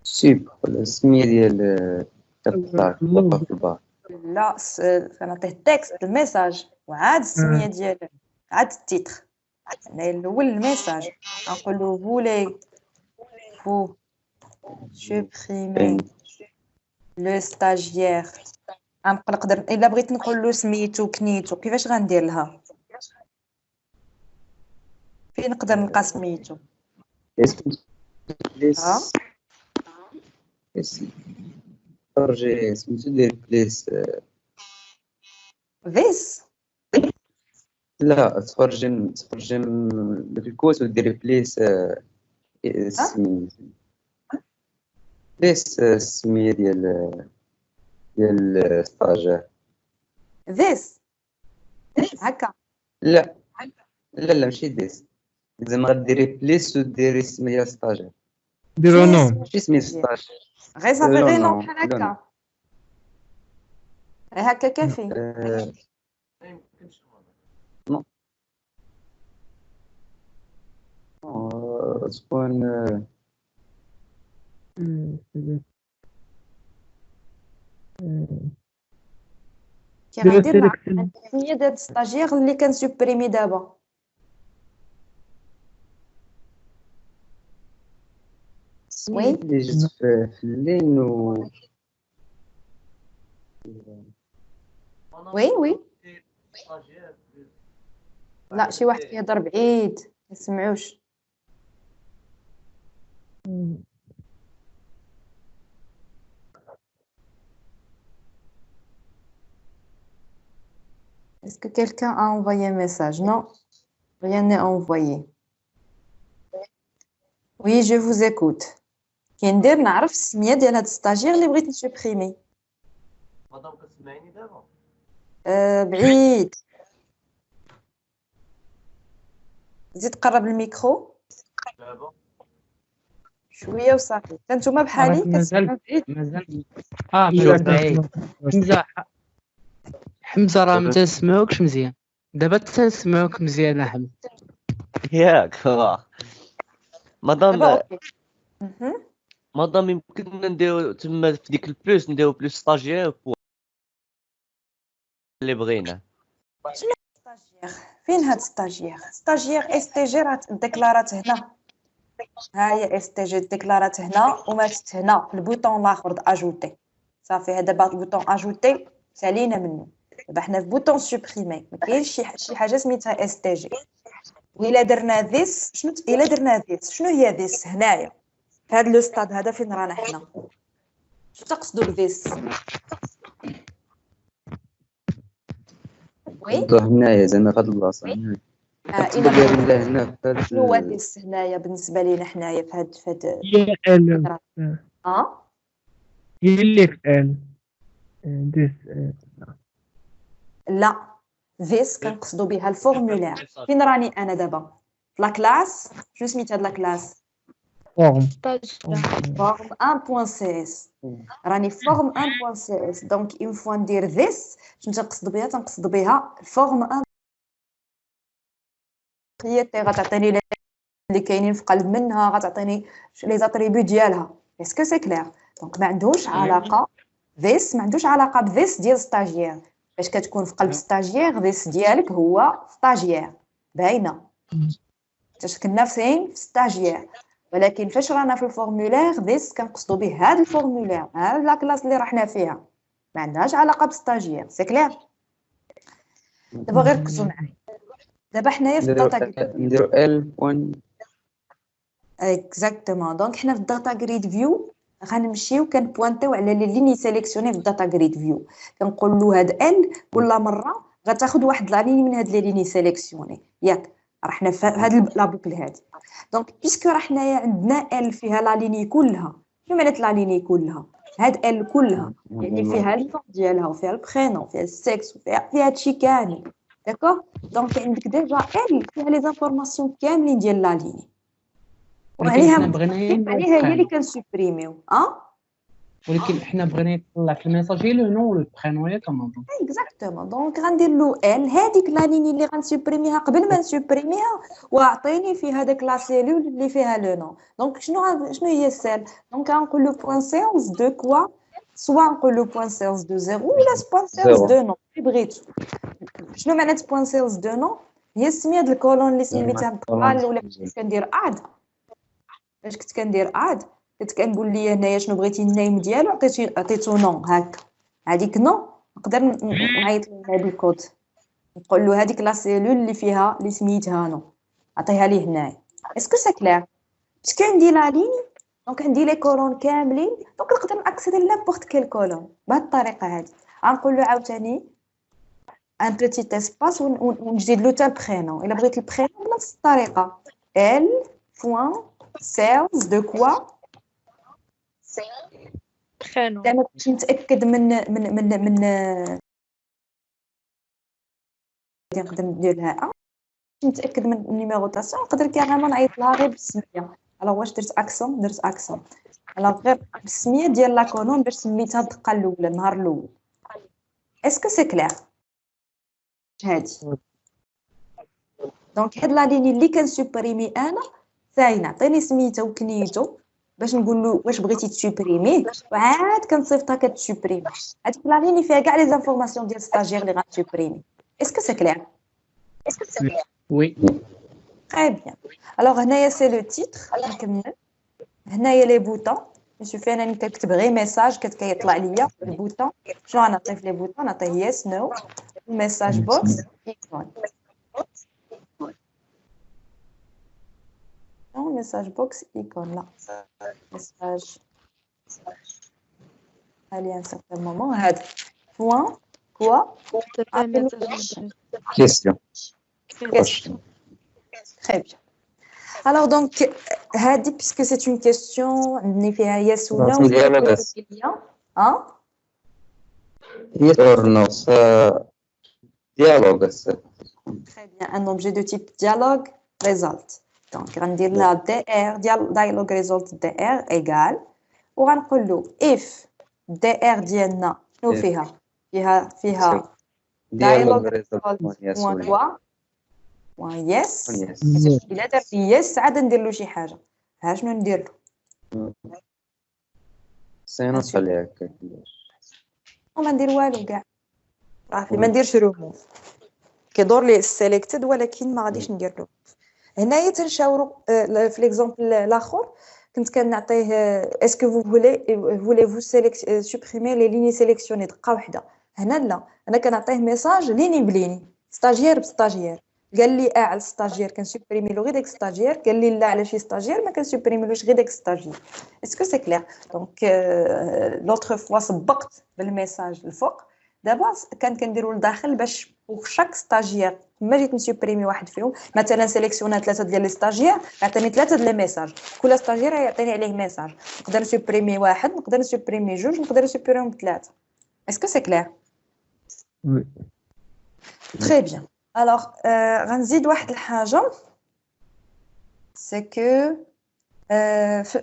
شيب السمية ديال تاعك واقف في البار. لا كنعطيه تكست الميساج وعاد السميه ديالو عاد التيتر. انا الاول الميساج نقول له فولي فو سوبريمي لو ستاجير. نقدر الا بغيت نقول له سميتو كنيتو كيفاش غندير لها؟ فين نقدر نلقى سميتو؟ خرجي سميتو دير بليس ذيس. لا تفرجي في الكوس وديري بليس بليس السمية ديال ستاجير. ذيس هكا؟ لا ماشي ديس، زعما غديري بليس وديري السمية ديال ستاجير. ديرو نو ماشي سمية ستاجير غير صافي غير نو بحال هكا، غير هكا كافي. تكون كي غندير مع السميه ديال الستاجير اللي كنسوبريمي دابا. وي اللي جات في اللين وي لا شي واحد كيهضر بعيد ما يسمعوش. Est-ce que quelqu'un a envoyé un message? Non, rien n'est envoyé. Oui, je vous écoute. كي ندير نعرف السميه ديال هاد الستاجير اللي بغيت نسوبريمي. مدام كتسمعيني دابا؟ بعيد، زيد قرب الميكرو دابا شويه وصافي. نتوما بحالي كتسمعوا بعيد؟ مازال بعيد. حمزة راه ما تنسمعوكش مزيان. دابا تنسمعوك مزيان حمزة. ياك مدام مهم. مدام يمكن نديرو تما في ديك البلوس نديرو بلوس ستاجير اللي بغينا. ستاجير فين هاد ستاجير؟ ستاجير اس تي جي راه ديكلارات هنا، ها هي اس تي جي ديكلارات هنا وماتت هنا في البوطون الاخر اجوتي. صافي هذا دابا البوطون اجوتي سالينا منه. دابا حنا في بوطون سوبريمي ما كاينش شي حاجه سميتها اس تي جي. وإلا درنا ذيس شنو إلا درنا ذيس شنو هي ذيس هنايا في هذا لو ستاد هذا فين رانا حنا؟ شنو تقصدوا بذيس؟ نحطوه هنايا زعما في هاد البلاصه هنايا إلا دايرين له هنا في هاد شنو هو ذس هنايا بالنسبة لينا حنايا في هاد هي ال هي اللي في ال ديس لا ذس كنقصدو بها الفورمولير. فين راني أنا دابا في لا كلاس؟ شنو سميت هاد لا كلاس؟ فورم فورم 1.cs. راني فورم 1.cs. دونك اون فوا ندير ذس شنو تنقصد بها؟ تنقصد بها فورم 1 هي غتعطيني اللي كاينين في قلب منها، غتعطيني لي زاتريبيو ديالها. اسكو سي كلير؟ دونك ما عندوش علاقه ذس، ما عندوش علاقه بذس ديال ستاجير. فاش كتكون في قلب ستاجير ذس ديالك هو ستاجير باينه، كنا في ستاجير. ولكن فاش رانا في الفورمولير ذس كنقصدو به هذا الفورمولير، هاد لا كلاس اللي رحنا فيها ما عندهاش علاقه بستاجير. سي كلير؟ دابا غير ركزوا معايا. دابا حنايا في الداتا جريد نديرو ال اكزاكتومون. دونك حنا في الداتا جريد فيو غنمشيو كنبوانتيو على لي ليني سيليكسيوني في الداتا جريد فيو، كنقول له هاد ال كل مره غتاخذ واحد لا ليني من هاد لي ليني سيليكسيوني ياك. راه حنا في هاد لا بوكل هادي. دونك بيسكو راه حنايا عندنا ال فيها لا ليني كلها. شنو معنات لا ليني كلها؟ هاد ال كلها يعني فيها النوم ديالها وفيها البرينون وفيها السكس وفيها هادشي كامل. داكوغ؟ دونك عندك ديجا ال فيها لي زانفورماسيون كاملين ديال لا ليني. ولكن حنا بغينا عليها هي اللي كنسوبريميو. ولكن حنا بغينا يطلع في الميساج غير لو نو والبرينون ياك ماما. اكزاكتومون. دونك غندير له ال هذيك لا ليني اللي غنسوبريميها قبل ما نسوبريميها واعطيني في هذاك لا سيلول اللي فيها لو نو. دونك شنو هي السيل؟ دونك غنقول له بوين سيلز دو كوا، سوا نقول له بوين سيلز دو زيرو ولا بوين سيلز دو نو اللي بغيتو. شنو معنات بوين سيلز دو نو؟ هي السميه ديال الكولون اللي سميتها بقال ولا كندير اد. فاش كنت كندير اد كنت كنقول لي هنايا شنو بغيتي النيم ديالو عطيتو نو هكا. هذيك نو نقدر نعيط لها بالكود نقول له هذيك لا سيلول اللي فيها اللي سميتها نو عطيها لي هنايا. اسكو سا كلير؟ باسكو عندي لا ليني دونك عندي لي كولون كاملين دونك نقدر ناكسيدي لنابورت كيل كولون بهذه الطريقه هذه. غنقول له عاوتاني ان بوتيت اسباس ونجدد له حتى البرينون. الا بغيت البرينون بنفس الطريقه ال بوين سيلز دو كوا خانو. زعما باش نتاكد من نقدر ندير لها باش نتاكد من النيميروطاسيون نقدر كاريمون نعيط لها غير بالسميه. الوغ واش درت اكسون؟ درت اكسون الوغ غير بالسميه ديال لا كولون باش سميتها الدقه الاولى النهار الاول. اسكو سي كلير هادي؟ دونك هاد لا ليني اللي كنسوبريمي انا ثاني نعطيني سميتو وكنيتو باش نقول له واش بغيتي تسوبريميه وعاد كنصيفطها كتسوبريمي. هذيك لا ليني فيها كاع لي زانفورماسيون ديال ستاجير اللي غتسوبريمي. اسكو سي كلير؟ وي تري بيان. الوغ هنايا سي لو تيتر. نكمل. هنايا لي بوطون يشوفي انا كنكتب غير ميساج كيطلع ليا البوطون. شنو غنعطي في لي بوطون؟ نعطيه يس نو الميساج بوكس ايكون. Non, message box icône là. Message. Allez, à un certain moment, point, quoi? Question. Très bien. Alors, donc, Hadi, puisque c'est une question, n'est fait yes ou non? Hein? Yes or no, dialogue. Très bien. Un objet de type dialogue, result. Donc, on va dire là dr dialogue result dr égale و غنقول له if dr ديالنا شنو فيها dialogue result yes إلا درت yes عاد ندير له شي حاجه. ها شنو ندير له؟ سينو خليها هكا وما ندير والو كاع صافي. ما نديرش ريموف كيدور لي سيليكتد ولكن ما غاديش ندير له. هنايا تنشاوروا في ليكزامبل الاخر كنت كنعطيه اسكو فولي سوبريمي لي ليني سيليكسيوني دقه واحده. هنا لا، انا كنعطيه ميساج ليني بليني ستاجير بستاجير. قال لي على الستاجير كنسوبريمي له غير داك ستاجير، قال لي لا على شي ستاجير ما كنسوبريميلوش غير داك ستاجير. اسكو سي كلير؟ دونك لوطخ فوا سبقت بالميساج الفوق دابا كنديروا لداخل باش بوغ شاك ستاجير ما جيت نسوبريمي واحد فيهم مثلا سيليكسيونا 3 ديال لي ستاجير يعطيني 3 ديال لي ميساج كل ستاجير يعطيني عليه ميساج نقدر نسوبريمي واحد نقدر نسوبريمي جوج نقدر نسوبريمي 3 اسكو سي كلير وي تري بيان الوغ غنزيد واحد الحاجه سي كو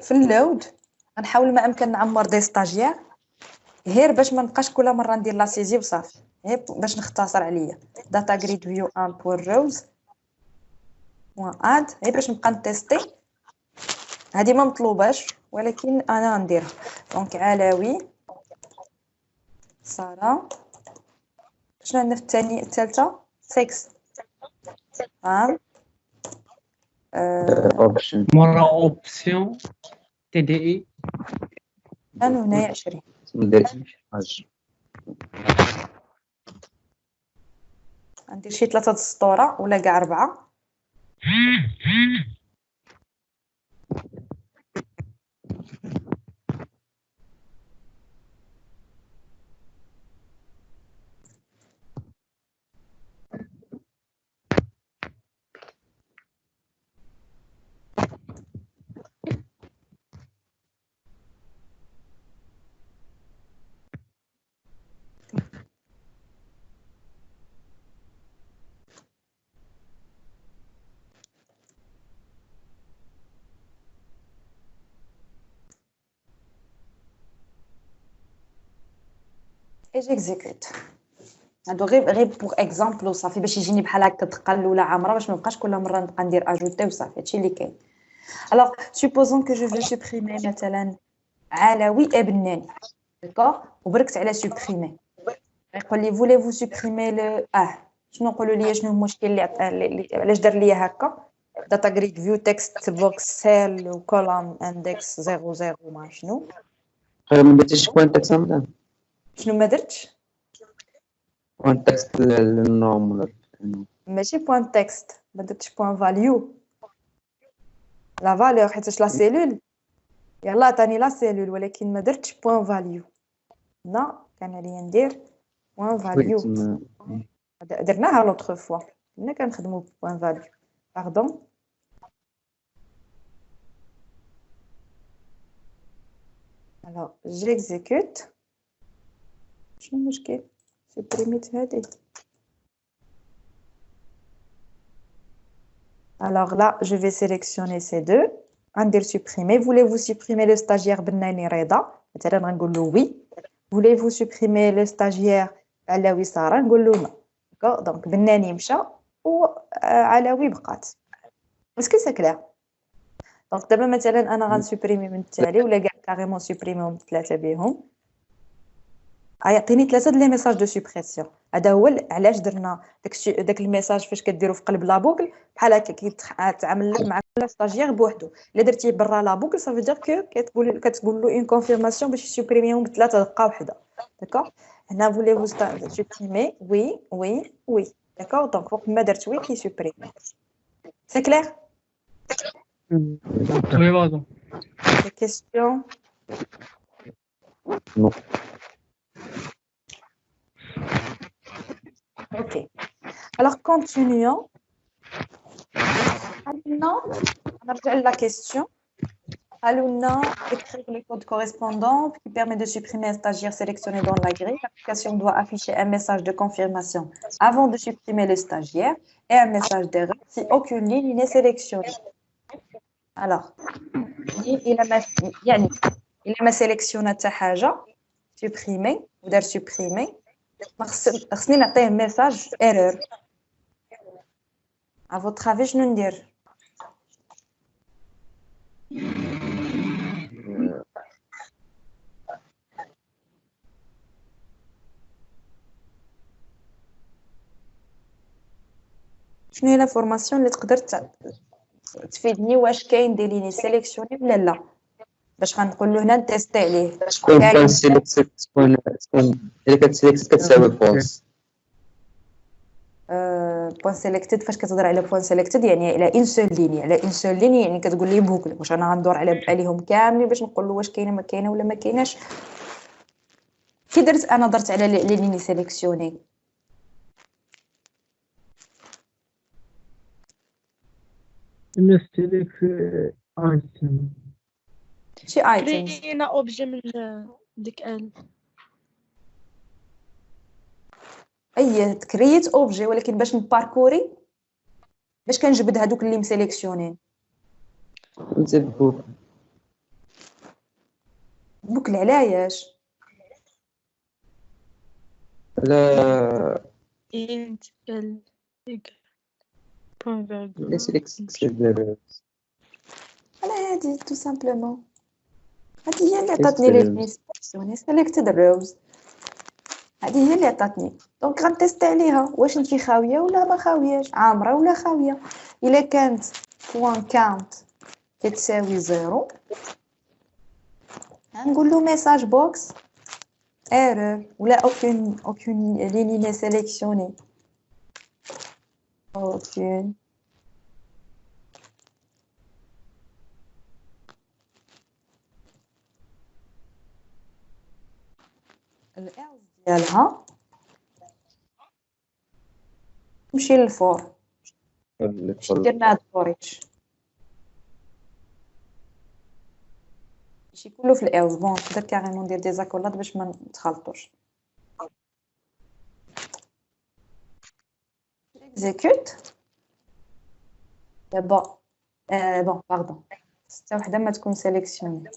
في اللود غنحاول ما امكن نعمر دي ستاجير غير باش ما نبقاش كل مره ندير لا سيزي وصافي غير باش نختصر عليا داتا جريد فيو 1 بور روز اد غير باش نبقى نتيستي هذه ما مطلوباش ولكن انا نديرها دونك علاوي ساره شنو عندنا في الثانيه الثالثه 6 اوبشن مرة اوبسيون تي دي اي انا هنايا 20 ندير شي حاجه ندير شي 3 السطوره ولا كاع 4 et j'exécute هادو غير بوغ اكزامبل وصافي باش يجيني بحال هكا تقل ولا عامره باش ما نبقاش كل مره نبقى ندير اجوتي وصافي هادشي اللي كاين alors supposons que je veux supprimer مثلا علاوي ابناني داكوغ وبركت على supprimer يقول لي voulez-vous supprimer le شنو نقولوا لي شنو المشكل اللي علاش دار لي هكا data grid view text box cell و column index 00 ما شنو ما درتيش كوانتكس مثلا شنو ما درتش كوانتكس للنوم ولا ماشي بوان تكست ما درتش بوان فاليو لا فالور حيت لا سيلول يلا عطاني لا سيلول ولكن ما درتش بوان فاليو لا كان عليا ندير بوان فاليو درناها لوطخ فوا كنا كنخدموا بوان فاليو باردون alors j'exécute شنو المشكل سوبريميت هذه alors là je vais sélectionner ces deux ندير supprimer voulez-vous supprimer le stagiaire بناني رضا مثلا غنقول له oui voulez-vous supprimer le stagiaire علاوي ساره نقول له non d'accord donc بناني مشى وعلاوي بقات اسكو سي كلير دونك دابا مثلا انا غنسوبريمي من التالي ولا كاع كاريمون سوبريميهم ثلاثه بهم يعطيني ثلاثه لي ميساج دو سوبريسيون هذا هو علاش درنا داك الميساج فاش كديروا في قلب لا بوكل بحال هكا كيتعامل لك مع كل ستاجير بوحدو الا درتيه برا لا بوكل صافي دير كتقول له اون كونفيرماسيون باش يسوبريميهم بثلاثه دقه وحده داكوغ هنا فوليفو سوبريمي وي وي وي داكوغ دونك فوق ما درت وي كيسوبريمي سي كلير وي بازو دي كيسيون نو ok alors continuons maintenant on revient à la question allons écrire le code correspondant qui permet de supprimer un stagiaire sélectionné dans la grille. L'application doit afficher un message de confirmation avant de supprimer le stagiaire et un message d'erreur si aucune ligne n'est sélectionnée. Alors, il a sélectionné ta haja, supprimer, ou d'aller supprimer. خصني نعطيه ميساج ايرور à votre avis شنو ندير شنو هي لا فورماسيون اللي تقدر تفيدني واش كاين دي ليني سيليكسيوني ولا لا باش غنقول له هنا نتيستي عليه تكون سيليكت تكون اللي كتسيليكت كتساوي فولس بوان سيليكتد فاش كتهضر على بوان سيليكتد يعني على ان سول ليني على ان سول ليني يعني كتقول لي بوكل واش انا غندور عليهم كاملين باش نقول له واش كاينه ما كاينه ولا ما كايناش كي درت انا درت على لي ليني سيليكسيوني. نستهلك ايتم. شي ايتمز كرينا اوبجي من ديك اي كرييت اوبجي، ولكن باش نباركوري باش كنجبد هذوك اللي مسيليكسيونين. نزيد بوك. بوكل علاش؟ لا انت لا سيليكسيون. انا هادي تو سامبلومون، هادي هي اللي عطاتني لي ليني سيليكسيوني سيليكتد الروز، هادي هي اللي عطاتني. دونك غنتيست عليها واش انتي خاويه ولا ما خاوياش، عامره ولا خاويه. الا كانت بوان كاونت كتساوي 0 غنقول له ميساج بوكس ايرور ولا aucune ligne n'est sélectionnée. aucune الإلز ديالها نمشي للفور، درنا هاد فوريتش ماشي كله في الإلز. بون نقدر كاريمون ندير دي زاكولات باش ما نتخلطوش. execute دابا بون باردون حتى وحده ما تكون سيليكسيوني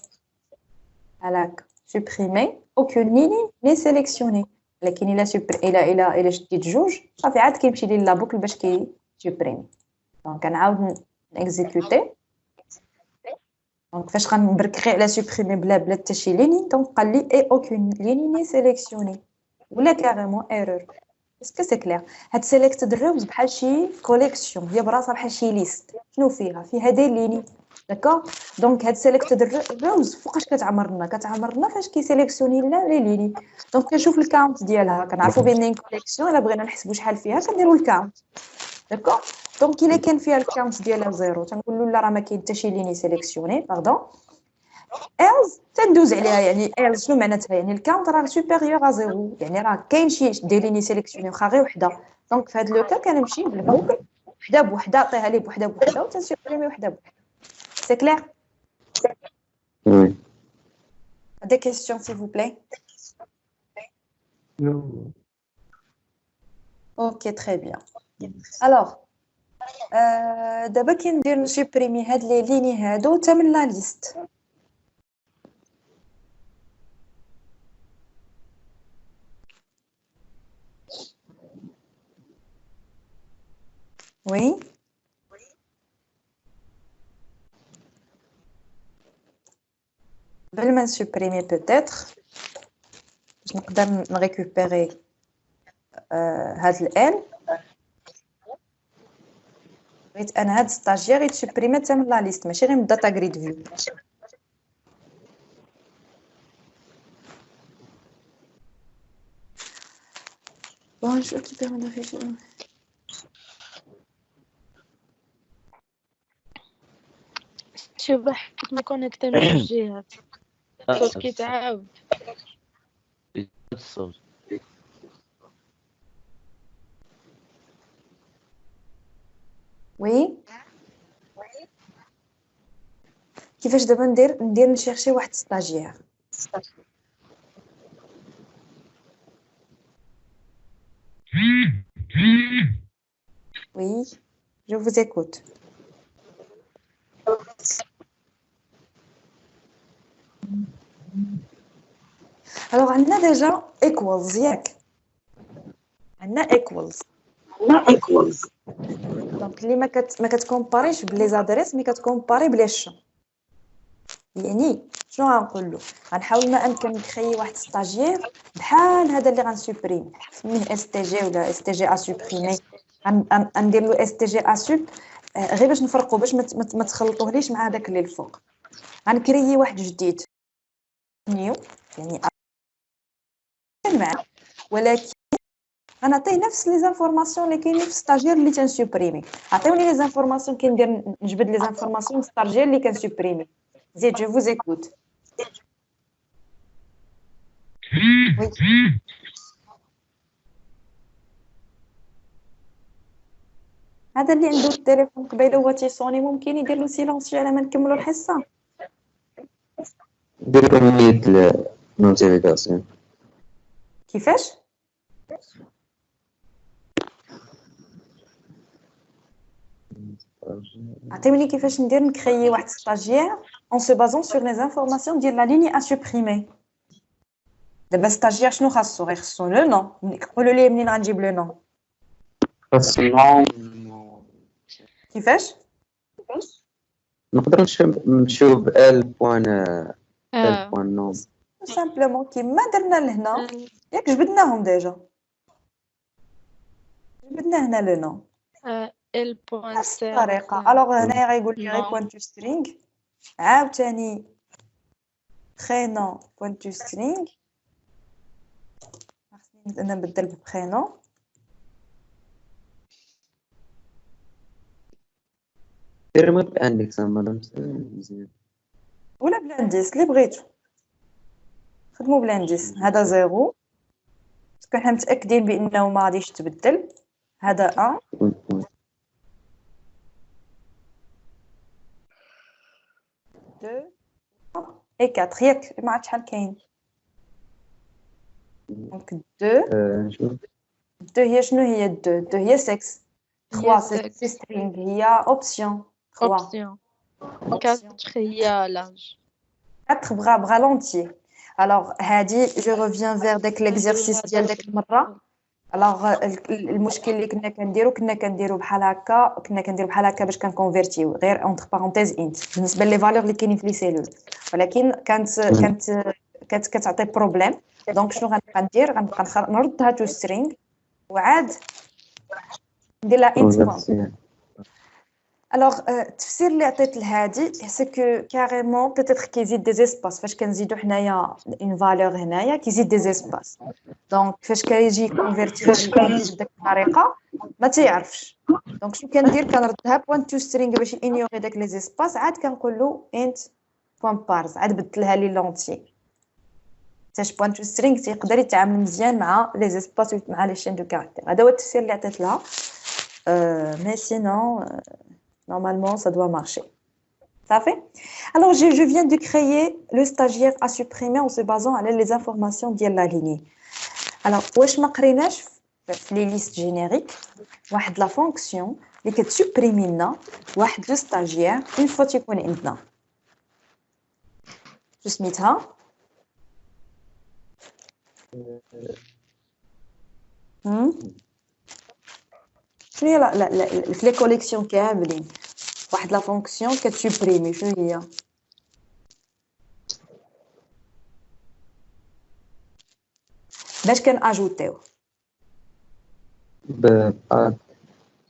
هلاك سوبريمي aucune ligne n'est sélectionnée. لكن الا شديت جوج صافي عاد كيمشي لي لابوكل باش سوبريمي. دونك كنعاود نيكزيكوتي. دونك فاش غنبرك غير على سوبريمي بلا حتى شي ليني، دونك قال لي اي aucune ligne n'est sélectionnée ولا كاريمون ايرور. اسكو سي كلير؟ هاد سيليكتد روز بحال شي كوليكسيون، هي براسها بحال شي ليست. شنو فيها دي ليني داكوغ. دونك هاد سيليكتد روز فوقاش كتعمرنا فاش كيسيليكسيوني لنا لي ليني. دونك كنشوف الكاونت ديالها، كنعرفوا بان كوليكسيون الا بغينا نحسبوا شحال فيها كنديروا الكاونت داكوغ. دونك الا كان فيها الكاونت ديالها زيرو تنقولوا لا راه ما كاين حتى شي ليني سيليكسيوني باردون. إلز تندوز عليها، يعني إلز شنو معناتها؟ يعني الكاونت راه سوبيريور ا زيرو، يعني راه كاين شي دي ليني سيليكسيوني واخا غير وحده. دونك في هذا لوكا كنمشي بالبوكل وحده بوحده، عطيها ليه بوحده بوحده وتنسوبريمي وحده بوحده. سي كلير؟ وي دي كيسيون سيل فو بلاي. اوكي تري بيان. الوغ دابا كي ندير نسوبريمي هاد لي ليني هادو تا من لا ليست. وي قبل ما نسوبريمي بوتيتر باش نقدر نريكوبيري هاد الان، بغيت انا هاد ستاجير يتسوبريمي حتى من لا ليست ماشي غير من داتا غريد فيو. بون جو récupère mon affiche. شوف واحد مكونيكتي من جوج جهات الصوت كيتعاود. الصوت وي كيفاش دابا ندير نشيرشي واحد ستاجير. وي جو vous écoute. الوغ عندنا ديجا ايكوالز ياك، عندنا ايكوالز دونك اللي ما كتكومباريش بلي زادريس مي كتكومباري بلي الشام. يعني شنو غنقول له؟ غنحاول ما امكن نكري واحد ستاجير بحال هذا اللي غنسوبريم سميه اس تي جي ولا اس تي جي ا سوبريمي. غندير له اس تي جي ا سوب غير باش نفرقوا باش ما تخلطوهليش مع هذاك اللي الفوق. غنكريي واحد جديد نيو يعني معاه، ولكن غنعطيه نفس لي زانفورماسيون اللي كاينين في ستاجير اللي تنسوبريمي. عطيوني لي زانفورماسيون كندير نجبد لي زانفورماسيون ستاجير اللي كنسوبريمي. زيد جو vous écoute. وي هذا اللي عنده التليفون قبيله هو تيصوني ممكن يدير له سيلونسي على ما نكملوا الحصه. دير كمية النوتيفيكاسيون. كيفاش؟ عطيوني كيفاش ندير نكريي واحد ستاجير en se basant sur les informations ديال لا ليني à supprimer. دابا ستاجير شنو خاصو؟ غير خاصو لو نون. قولوا لي منين غنجيب لو نون؟ خاصنا كيفاش؟ نقدر نمشيو ب ال بوان نوم سامبلومون كيما درنا لهنا ياك جبدناهم ديجا. جبدنا هنا لو نون ال بوان نفس الطريقه. الوغ هنايا غيقول لي غير بوان تو سترينغ عاوتاني برينون بوان تو سترينغ. خاصني انا نبدل ببرينون دير ما باندكس مادام مزيان ولا بلانديس اللي بغيتو. خدموا بلانديس. هذا زيرو باسكو حنا متاكدين بانه ما غاديش تبدل. هذا 1 2 et 4 ياك ما عرفت شحال كاين. دونك 2 هي شنو هي 2 هي 6 3 سي سترينغ هي اوبسيون 3 اوبسيون 4 هي لاج 4 بغا لونتي. الوغ هادي جو ريفيان فير داك ليكزيرسيس ديال داك المره. الوغ المشكل اللي كنا كنديرو بحال هكا باش كنكونفيرتيو غير اونتر بارونتيز انت بالنسبه لي فالور اللي كاينين في لي سيلول، ولكن كانت كتعطي بروبليم. دونك شنو غنبقى ندير؟ غنبقى نردها تو سترينغ وعاد ندير لها انت. الوغ التفسير اللي عطيت لهادي سي كو كاريمون بيتيتر كيزيد دي زيسباس. فاش كنزيدو حنايا اون فالور هنايا كيزيد دي زيسباس. دونك فاش كيجي كونفيرتي بديك الطريقه ما تيعرفش. دونك شنو كندير؟ كنردها بوان تو سترينغ باش انيوري داك لي زيسباس. عاد كنقول له انت بوان بارز عاد بدلها لي لونتي. حتى بوان تو سترينغ تيقدر يتعامل مزيان مع لي زيسباس مع لي شين دو كاركتير. هذا هو التفسير اللي عطيت لها. مي سينون normalement ça doit marcher. Ça fait? Alors je viens de créer le stagiaire à supprimer en se basant sur les informations de la lignée. Alors واش ما قريناش في les listes génériques واحد la fonction اللي كتسوبريمي لنا واحد لو stagiaire une fois تيكون عندنا. شو سميتها؟ شنو هي لا في لي كوليكسيون كاملين واحد لا فونكسيون كتسوبريمي. شنو هي؟ باش كناجوتيو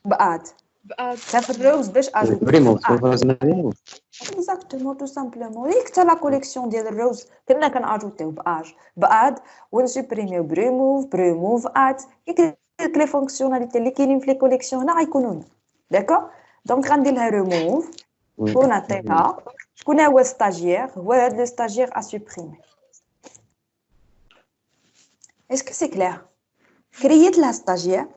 باد في الروز باش بريمو اكزاكتومون تو سامبلومون ليك حتى لا كوليكسيون ديال الروز كنا كناجوتيو باد ونسوبريميو بريموف اد. كيك لي فونكسيوناليتي اللي كاينين في لي كوليكسيون هنا غيكونوا داكور. دونك غندير لها ريموف ونعطيها شكون هو ستاجير. هو هذا لو ستاجير ا سوبريمي. اسكو سي كلير؟ كرييت لها ستاجير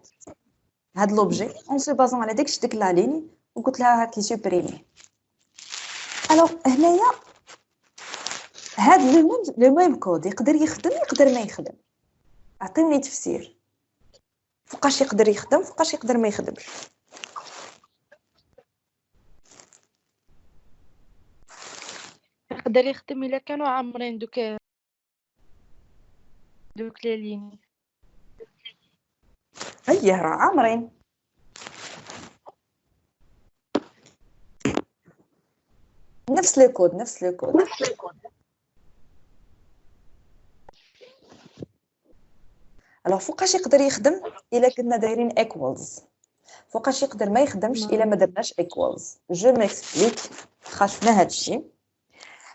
هاد لوبجي اون سو بازون على ديك لا ليني وقلت لها هاكي سوبريمي. الوغ هنايا هاد لو ميم كود يقدر يخدم يقدر ما يخدم. عطيوني تفسير فوقاش يقدر يخدم فوقاش يقدر ما يخدمش. يقدر يخدم الا كانوا عامرين دوك لي ليني. اييه راه عامرين. نفس لو كود الوغ فوقاش يقدر يخدم الا كنا دايرين ايكوالز. فوقاش يقدر ما يخدمش الا ما درناش ايكوالز. جو ميكسبليك خاصنا هادشي.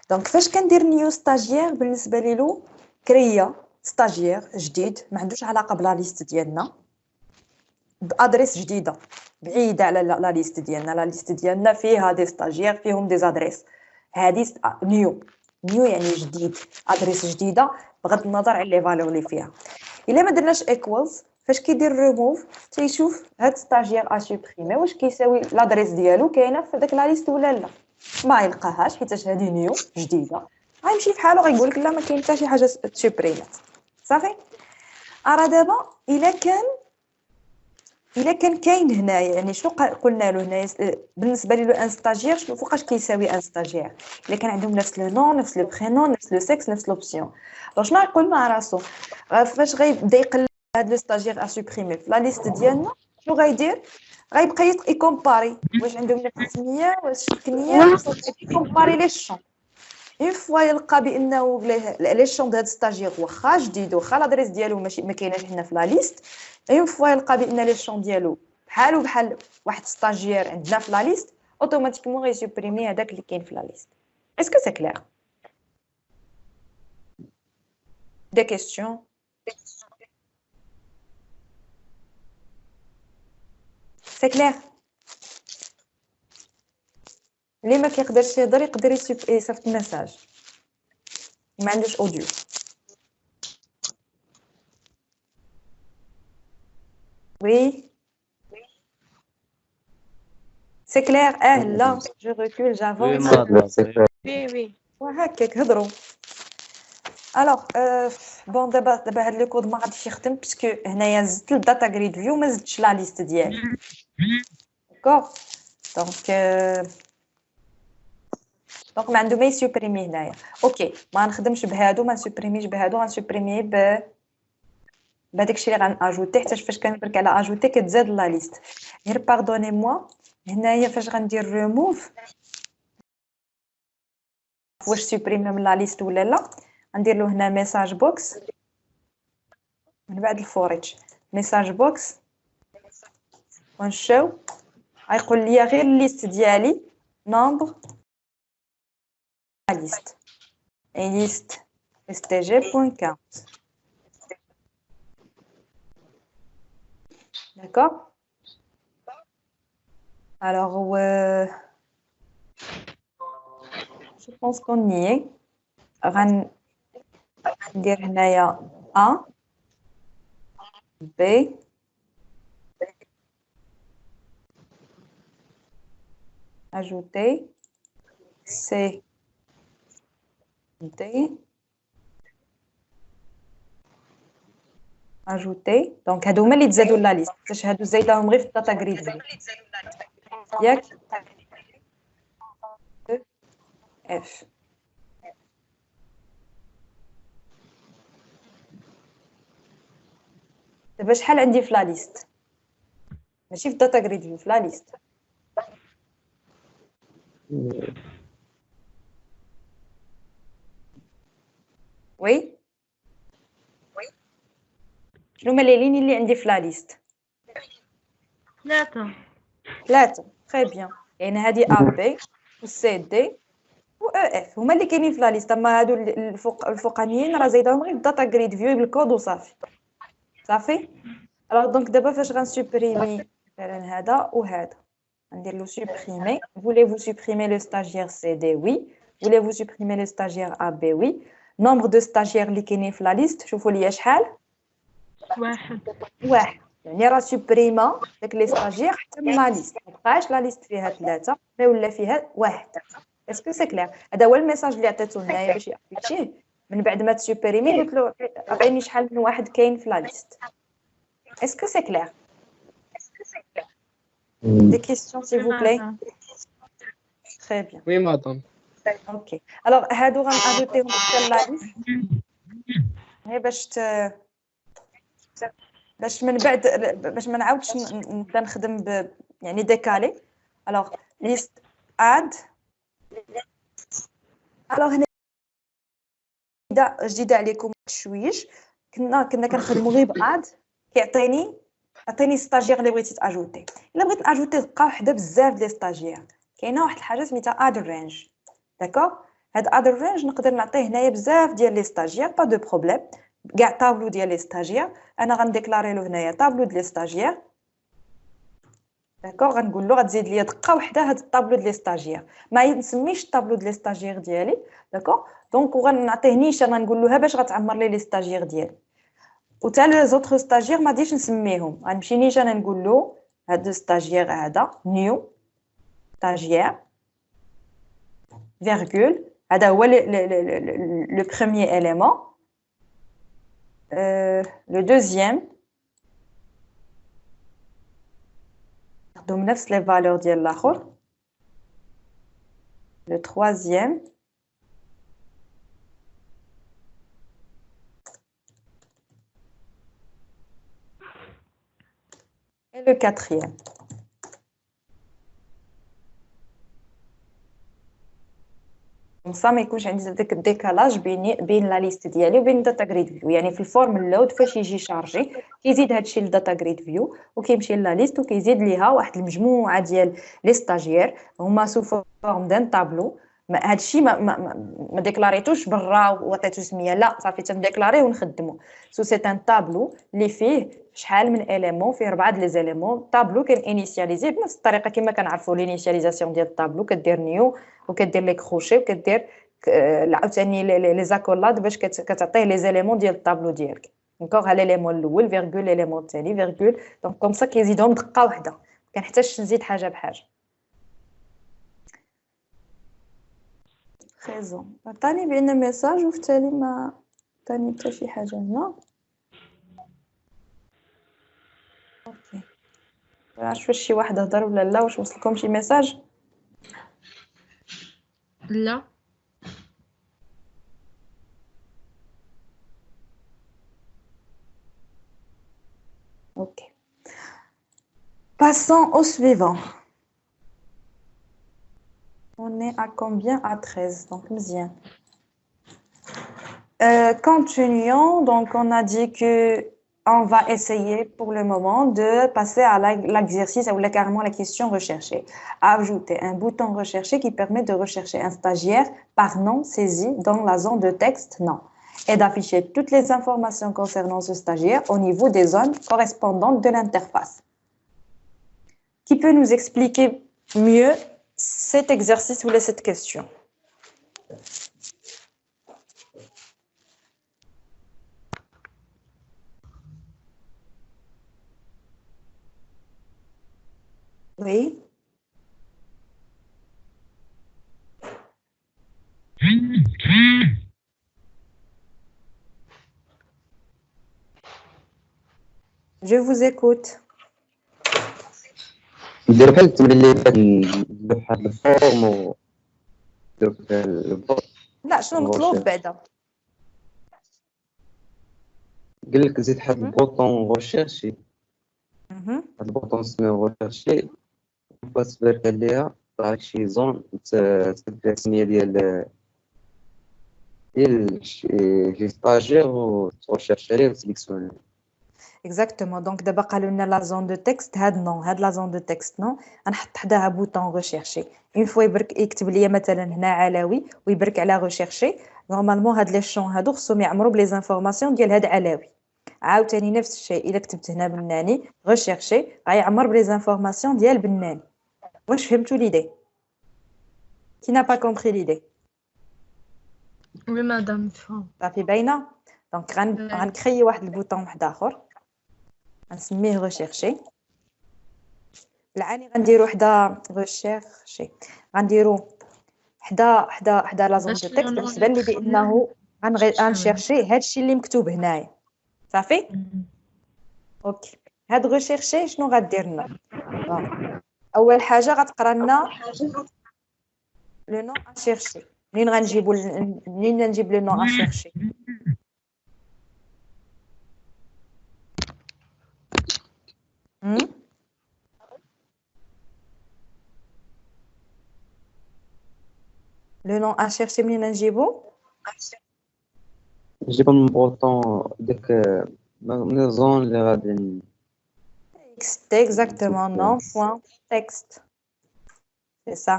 دونك فاش كندير نيو ستاجير بالنسبه ليلو كريا ستاجير جديد ما عندوش علاقه بلا ليست ديالنا بادريس جديده بعيده على لا ليست ديالنا. لا ليست ديالنا فيها دي ستاجير فيهم دي زادريس. هادي نيو نيو يعني جديد ادريس جديده بغض النظر على لي فالور اللي فيها. الا ما درناش ايكوالز فاش كيدير ريموف تيشوف هاد ستاجير ا سوبريمي واش كيساوي لادريس ديالو كاينه في داك لا ليست ولا لا. ما يلقاهاش حيت هذه نيو جديده غيمشي في حاله غيقول لك لا ما كاين حتى شي حاجه سوبريمات صافي. راه دابا الا كان كاين هنايا يعني شنو قلنا له هنايا بالنسبه لي لو ان ستاجير شنو فوقاش كيساوي ان ستاجير الا كان عندهم نفس لو نون نفس لو برينون نفس لو سكس نفس لوبسيون. دونك شنو يقول مع راسو فاش غيبدا يقلب هاد لو ستاجير ا سوبريمي في لا ليست ديالنا شنو غيدير غيبقى يكومباري واش عندهم نفس السميه واش السكنيه يكومباري لي شون. اون فوا يلقى بانه لي شون ديال ستاجير واخا جديد واخا لادريس ديالو ماشي ما كايناش حنا في لا ليست اون فوا يلقى بان لي شون ديالو بحال واحد ستاجير عندنا في لا ليست اوتوماتيكمون غيسوبريمي هذاك اللي كاين في لا ليست. اسكو سي كلير دي كيسيون سي كلير اللي ما كيقدرش يهضر يقدر يصيفط ميساج ما عندوش اوديو. Oui, c'est clair. Là, je recule, j'avance. وي وهكاك هضروا. Alors, bon دابا هاد لو كود ما غاديش يخدم باسكو هنايا زدت الداتا جريد فيو ما زدتش لا ليست ديالي. داكوغ دونك ما عنده ما يسوبريمي هنايا. اوكي ما نخدمش بهادو ما نسوبريميش بهادو غنسوبريمي بهداك الشيء اللي غناجوتي حتى فاش كنبرك على اجوتي كتزاد لا ليست. غير باردوني موا هنايا فاش غندير ريموف واش سوبريمي من لا ليست ولا لا غندير له هنا ميساج بوكس من بعد الفوريتش ميساج بوكس ونشوف غيقول لي غير الليست ديالي نومبر ليست اي ليست stg.count. D'accord. Alors, je pense qu'on y est. غندير هنايا A B ajouter C D ajouter. Donc هادو هما اللي تزادوا لا ليست باش هادو زايداهم غير في الداتا جريد ياك اف. دابا شحال عندي في لا ليست ماشي في الداتا جريد فيو في لا ليست وي شنو هما لي لين اللي عندي في لا ليست 3 تري بيان يعني هذه ا بي و سي دي و او اف هما اللي كاينين في لا ليست. اما هادو الفوقانيين راه زايدهم غير الداتا جريد فيو بالكود وصافي صافي. الوغ دونك دابا فاش غنسوبريمي مثلا هذا وهذا غندير له سوبريمي. voulez-vous supprimer le stagiaire CD oui. voulez-vous supprimer le stagiaire AB oui. nombre de stagiaires اللي كاينين في لا ليست شوفوا لي شحال واحد يعني راه سوبريما داك لي ستاجير حتى من لا ليست ما بقاش لا ليست فيها 3 ما ولا فيها واحد. اسكو سي كلير هذا هو الميساج اللي عطيتو هنايا باش يابليكيه من بعد ما تسوبريمي قلت له عطيني شحال من واحد كاين في لا ليست. اسكو سي كلير des questions s'il vous plaît. Très bien. Oui madame. OK alors هادو غنأجوتيهم في لا ليست هي باش من بعد باش ما نعاودش نبدا نخدم يعني ديكالي. الوغ ليست اد الوغ هنا جديده عليكم شويش كنا كنخدموا غير باد كيعطيني ستاجير اللي بغيتي تاجوتي. الا بغيت ناجوتي تلقى وحده بزاف ديال ستاجير كاينه واحد الحاجه سميتها اد رينج. داكوغ هاد اد رينج نقدر نعطيه هنايا بزاف ديال لي ستاجير با دو بروبليم كاع طابلو ديال لي ستاجير انا غنديكلاري له هنايا طابلو ديال لي ستاجير. داكوغ غنقول له غتزيد لي دقه وحده هاد الطابلو ديال لي ستاجير ما نسميش الطابلو ديال لي ستاجير ديالي. داكوغ دونك وغنعطيه نيشان غنقول له باش غتعمر لي ستاجير ديالي وتا لي زوطر ستاجير ما غاديش نسميهم غنمشي نيشان نقول له هذا ستاجير هذا نيو ستاجير فيرغول هذا هو لو بروميير élément le deuxième نخدم نفس لي فالور ديال الاخر le troisième et le quatrième. Comme ça ما يكونش عندي داك الديكالاج بين لا ليست ديالي وبين داتا جريد فيو يعني في الفورم اللود فاش يجي شارجي كيزيد هادشي للداتا جريد فيو وكيمشي لا ليست وكيزيد ليها واحد المجموعه ديال لي ستاجير هما سو فورم دان طابلو هادشي ما ديكلاريتوش برا وعطيتو سميه لا صافي تنديكلاريه ونخدمو سو سي ان طابلو اللي فيه شحال من اليمون فيه 4 لي زيليمون طابلو كان انيسياليزي بنفس الطريقه كما كنعرفوا لينيسياليزاسيون ديال الطابلو كدير نيو وكدير لي كروشي وكدير عاوتاني لي زاكولاد باش كتعطيه لي زيليمون ديال الطابلو ديالك دونك على ليمون الاول فيرغول ليمون الثاني فيرغول دونك كوم سا كيزيدهم دقه واحده كنحتاجش نزيد حاجه بحاجه بريزون عطاني بان ميساج وفي التالي ما عطاني حتى شي حاجه هنا اوكي عرفت واش شي واحد هضر ولا لا واش وصلكم شي ميساج لا ok passons au suivant. On est à combien? À 13. Donc, bien. Continuons. Donc, on a dit que on va essayer pour le moment de passer à l'exercice ou carrément la question recherchée. Ajouter un bouton recherché qui permet de rechercher un stagiaire par nom saisi dans la zone de texte nom et d'afficher toutes les informations concernant ce stagiaire au niveau des zones correspondantes de l'interface. Qui peut nous expliquer mieux cet exercice ou cette question? Oui. Je vous écoute. نديرو بحال التمرين اللي فات نديرو بحال الفورم و نديرو بحال البوط لا شنو مطلوب بعدا؟ قال لك زيد واحد البوطون ريشيرشي هاد البوطون سميو ريشيرشي باش تبارك عليها طلعك شي زون تكتب فيها السميه ديال شي ستاجير و تريشيرشي عليه وتسليكسيوني. Exactement. Donc, d'abord, قالوا la zone de texte, la zone de texte, non. نحط حداها bouton rechercher. Une fois يكتب لي مثلا هنا علاوي ويبرك على rechercher. Normalement, هاد les champs هادو خصهم يعمروا بلي زانفورماسيون ديال هاد علاوي. عاوتاني نفس الشيء إلا كتبت هنا بناني rechercher غيعمر بلي زانفورماسيون ديال بناني. واش فهمتوا l'idée? Qui n'a pas compris l'idée? Oui, madame. صافي باينه. دونك غنكريي واحد البوطون واحد اخر غنسميه ريشيرشي العاني غنديرو حدا ريشيرشي غنديرو حدا لا زون دو تكست باش تبان لي بانه غنشيرشي هادشي اللي مكتوب هنايا صافي اوكي هاد ريشيرشي شنو غدير لنا اول حاجه غتقرا لنا لو نون ا شيرشي منين نجيب لو نون ا شيرشي Le nom à chercher منين نجيبو؟ نجيبو من بوطون ديك من زون اللي غادي Texte, exactement, non, point, texte. C'est ça.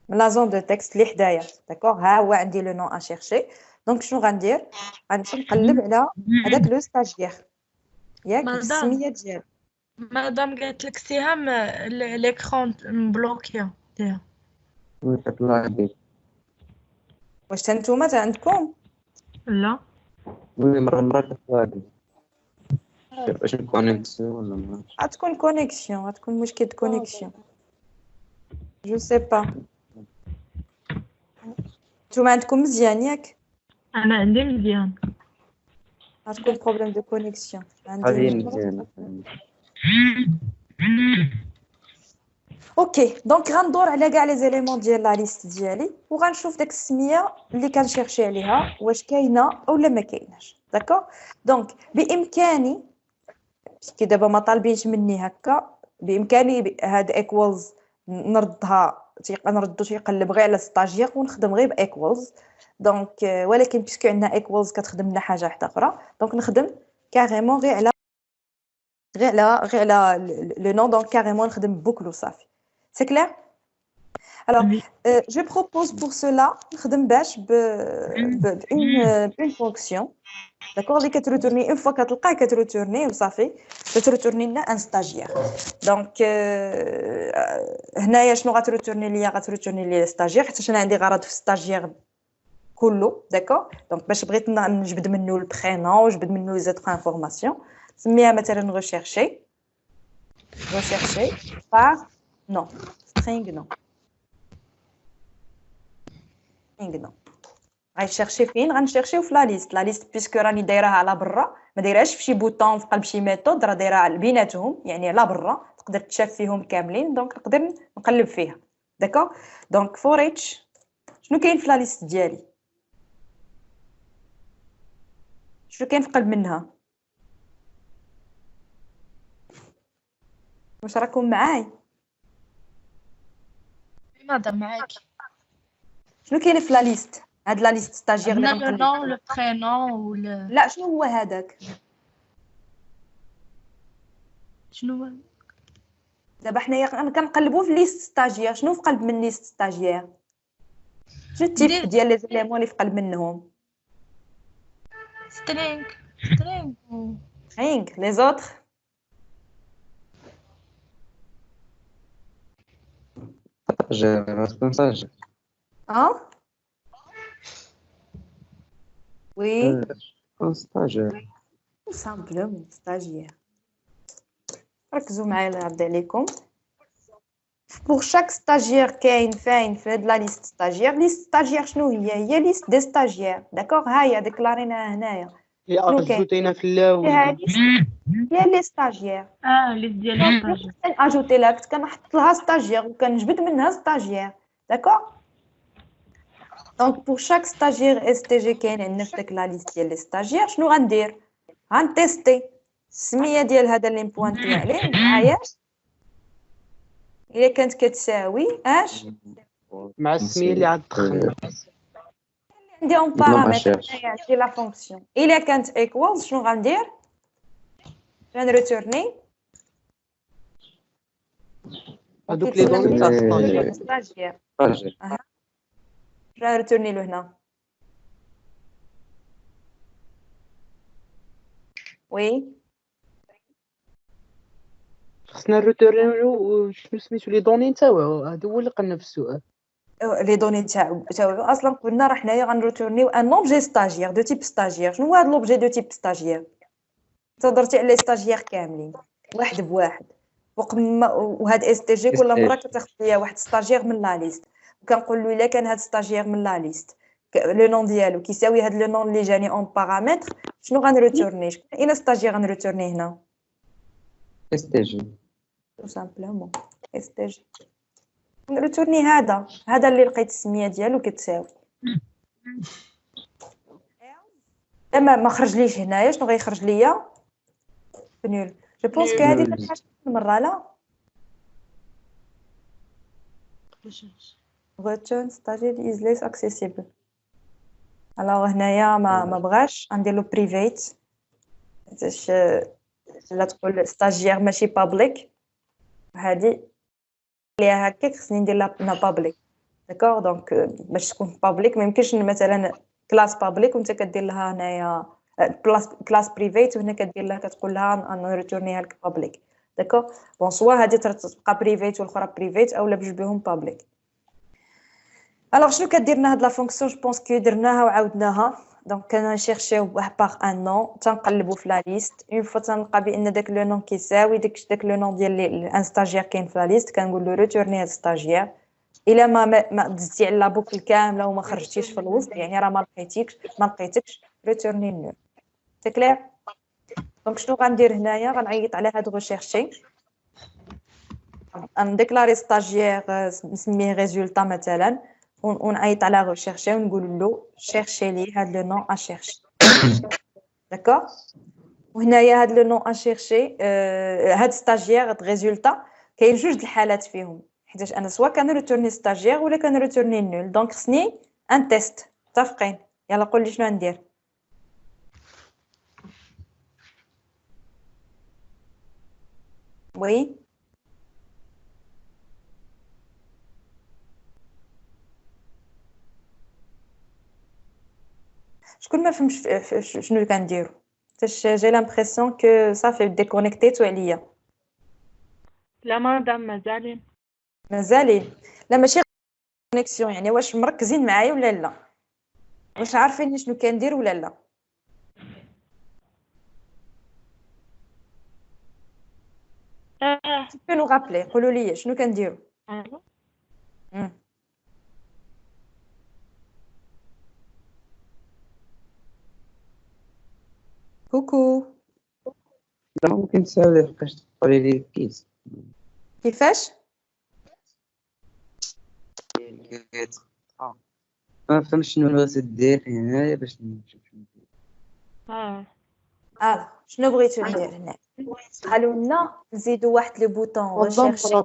La zone de texte اللي حدايا d'accord ها هو عندي لو نون ا شيرشي دونك شنو غندير غنمشي نقلب على هذاك لو ستاجير ياك بالسميه ديالو مادام قالت لك سهام ليكرون مبلوكيا ويطلع لي واش تا نتوما تا عندكم لا وي مرة كتواجد باش نكونيكسيون ولا ما غتكون كونيكسيون غتكون مشكل د كونيكسيون جو سي با نتوما عندكم مزيان ياك انا عندي مزيان غتكون بروبليم دو كونيكسيون هذه مزيانة اوكي دونك غندور على كاع لي زيليمون ديال لا ليست ديالي وغنشوف داك السميه اللي كنشيرشي عليها واش كاينه اولا ما كايناش داكوغ دونك بامكاني باسكو دابا ما طالبينش مني هكا بامكاني هاد ايكوالز نردها نردو تيقلب غير على ستاجير ونخدم غير بايكوالز دونك ولكن باسكو عندنا ايكوالز كتخدم لنا حاجه واحده اخرى دونك نخدم كاريمون غير على لو نون دونك كاريمون نخدم بوكلو صافي سي كلير alors je propose pour cela نخدم باش une fonction d'accord اللي كتريتورني اون فوا كتلقاه كتريتورني وصافي كتريتورني لنا ان ستاجير دونك هنايا شنو غتريتورني ليا غتريتورني لي ستاجير حيت انا عندي غرض في ستاجير كله داكور دونك باش بغيت نجبد منه البرينون وجبد منه لي زيتر انفورماسيون سميها مثلا ريشيرشي par non string non غنشيرشي فين غنشيرشيو في لا ليست بيسكو راني دايراها على برا ما دايرهاش في شي بوطون في قلب شي ميثود راه دايرها على بيناتهم يعني على برا تقدر تشاف فيهم كاملين دونك نقدر نقلب فيها داكوغ دونك فور اتش شنو كاين في لا ليست ديالي شنو كاين في قلب منها واش راكم معاي ماذا معاك شنو كاين في لا ليست هاد لا ليست ستاجير اللي لو نون لو برينون ولا لا شنو هو هذاك شنو دابا حنايا كنقلبوا في ليست ستاجير شنو في قلب من ليست ستاجير شنو التيب ديال لي زيليمون اللي في قلب منهم سترينغ لي زوتر ستاجير وي ستاجير سامبلومون ستاجير ركزوا معايا الله يرضي عليكم pour chaque stagiaire كاين فين في هاد لا ليست ستاجير شنو هي ليست دي ستاجير داكوغ ها هي ديكلاريناها هنايا هي اجوتينا في الاول هي لي ستاجير ليست ديال الستاجير اجوتي لها كنت كنحط لها ستاجير وكنجبد منها ستاجير داكوغ دونك pour chaque stagiaire STG كاين عندنا في داك لا ليست ديال لي ستاجير شنو غندير غنتيستي السميه ديال هذا اللي مبوانتي عليه معايا الا كانت كتساوي اش مع السميه اللي عاد دخلنا عندي اون بارامتر عندي لا فونكسيون الا كانت ايكوالز شنو غندير غنريتورني هذوك لي دوني تاع ستاجير غنريتورني له هنا وي خصنا نروتورنيو شنو سميتو لي دوني تاعو هذا هو اللي قلنا في السؤال لي دوني تاعو اصلا قلنا راه حنايا غنريتورنيو ان اوبجي ستاجير دو تيب ستاجير شنو هو هذا لوبجي دو تيب ستاجير تهضرتي على لي ستاجير كاملين واحد بواحد وهاد اس تي جي كل مره كتاخذ ليا واحد ستاجير من لا ليست وكنقول له الا كان هاد ستاجير من لا ليست لو نون ديالو كيساوي هاد لو نون اللي جاني اون بارامتر شنو غنريتورني اين ستاجير غنريتورني هنا STG tout simplement STG نريتورني هذا اللي لقيت السميه ديالو كتساوي اما ما خرجليش هنايا شنو غيخرج ليا نول جو بونس كو هذه الحاجه المره لا return stagiaire is less accessible alors هنايا ما بغاش ندير له بريفيت باش لا تقول ستاجير ماشي بابليك هذه اللي هكاك خصني ندير لها بابليك داكوغ دونك باش تكون بابليك ما يمكنش مثلا كلاس بابليك وانت كدير لها هنايا كلاس بريفيت وهنا كدير لها كتقول لها انا ريتورنيها لك بابليك داكوغ بون سوا هذه تبقى بريفيت والاخرى بريفيت اولا بجوج بهم بابليك الوغ شنو كديرنا هاد لا فونكسيون جو بونس كو درناها وعاودناها دونك كنشيرشيو باغ ان نون تنقلبوا في لا ليست اون فوا تنلقى بان داك لو نون كيساوي داك لو نون ديال ان ستاجير كاين في لا ليست كنقول له ريتورني هاد ستاجير الا ما دزتي على لا بوكل كامله وما خرجتيش في الوسط يعني راه ما لقيتكش ريتورني نول سي كلير دونك شنو غندير هنايا غنعيط على هاد ريشيرشي نديكلاري ستاجير نسميه ريزولتا مثلا ونعيط على ريشيرشي ونقول له شيرشي لي هاد لو نون ا شيرشي داكور وهنايا هاد لو نون ا شيرشي هاد ستاجير هاد ريزولتا كاين جوج د الحالات فيهم حيت انا سوا كنريتورني ستاجير ولا كنريتورني نول دونك خصني ان تيست متفقين يلا قول لي شنو ندير وي شكون ما فهمش شنو كنديروا حيت جي لامبرسيون كو صافي ديكونيكتيتو عليا لا مدام مازالين لا ماشي كونيكسيون يعني واش مركزين معايا ولا لا واش عارفين شنو كندير ولا لا تبينو غابلي قولوا لي شنو كنديروا كوكو لا ممكن تساوي لحقاش تقولي لي كيس كيفاش ما فهمتش شنو بغيتي دير هنايا باش نشوف شنو بغيتو ندير هنا قالوا لنا نزيدوا واحد لو بوطون ريشيرشي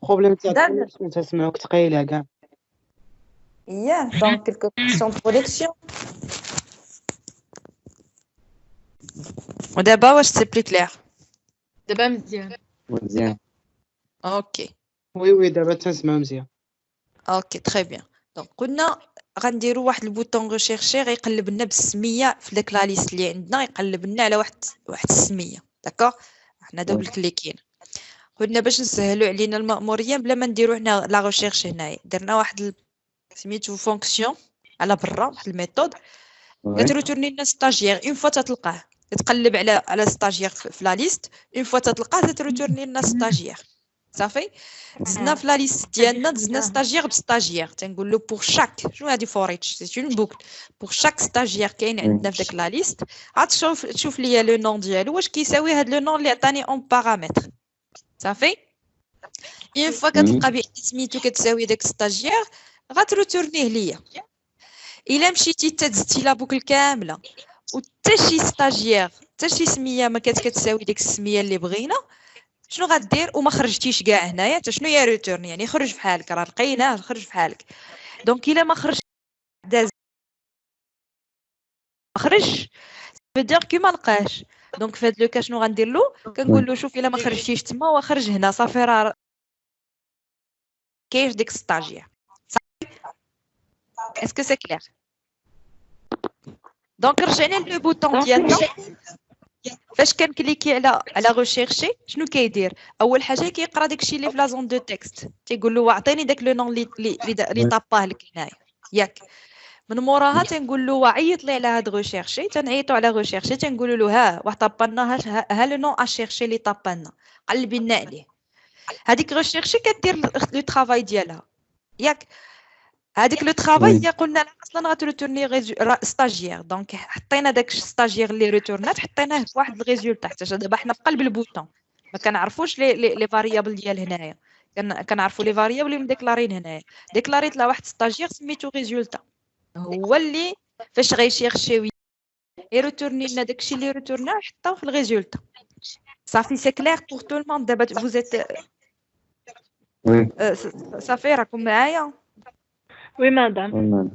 بروبليم تاع الكونيكسيون تسمعوك ثقيله كاع دونك كلكو كيسيون دو كونيكسيون ودابا واش سي بلي كلير دابا مزيان اوكي وي دابا تنسمع مزيان اوكي تري بيان دونك قلنا غنديروا واحد البوطون ريشيرشي غيقلب لنا بالسميه في داك لا ليست اللي عندنا يقلب لنا على واحد السميه داكوغ حنا دابا كليكين قلنا باش نسهلوا علينا المأموريه بلا ما نديروا هنا لا ريشيرش هنايا درنا واحد سميتو فونكسيون على برا واحد الميثود كتريتورني لنا ستاجير اون فوا تتلقاه تقلب على ستاجير في لا ليست اون فوا تتلقاه تريتورني لنا ستاجير صافي دزنا في لا ليست ديالنا دزنا ستاجير بستاجير تنقول له بور شاك شنو هادي فور ايتش سي اون بوكل بور شاك ستاجير كاين عندنا في داك لا ليست عاد تشوف ليا لو نون ديالو واش كيساوي هاد لو نون اللي عطاني اون بارامتر صافي اون فوا كتلقى بان سميتو كتساوي داك ستاجير غتروتورنيه ليا الا مشيتي تدزتي لا بوكل كامله وتا شي ستاجير تا شي سميه ما كتساوي ديك السميه اللي بغينا شنو غدير وما خرجتيش كاع هنايا حتى شنو هي ريتورن يعني خرج بحالك راه لقيناه خرج بحالك دونك الا ما خرج داز ما خرج بدير كي ما لقاش دونك في هذا لو كا شنو غندير له كنقول له شوف الا ما خرجتيش تما وخرج هنا صافي راه كاينش ديك ستاجير اسكو سي كلير دونك رجعنا لو بوطون ديالنا فاش كنكليكي على ريشيرشي شنو كيدير اول حاجه كيقرا داكشي اللي في لا زون دو تكست تيقول له عطيني داك لو نون اللي طاباه لك هنايا ياك من موراها تنقول له عيط لي على هاد ريشيرشي تنعيطوا على ريشيرشي تنقولوا له ها واحد طابنا ها لو نون ا شيرشي اللي طابنا قلبي لنا عليه هذيك ريشيرشي كدير لو طرافاي ديالها ياك هذيك لو طرافاي هي قلنا اصلا غتريتورني ستاجير دونك حطينا داك ستاجير اللي ريتورنات حطيناه في واحد الريزولتا حتى دابا حنا في قلب البوطون ما كنعرفوش لي فاريابل ديال هنايا كنعرفوا لي فاريابل اللي مديكلارين هنايا ديكلاريت لا واحد ستاجير سميتو ريزولتا هو اللي فاش غيشيرشيو يريتورني لنا داكشي اللي ريتورنا حطاو في الريزولتا صافي سي كلير بور تو الموند دابا فوزيت صافي راكم معايا وي مدام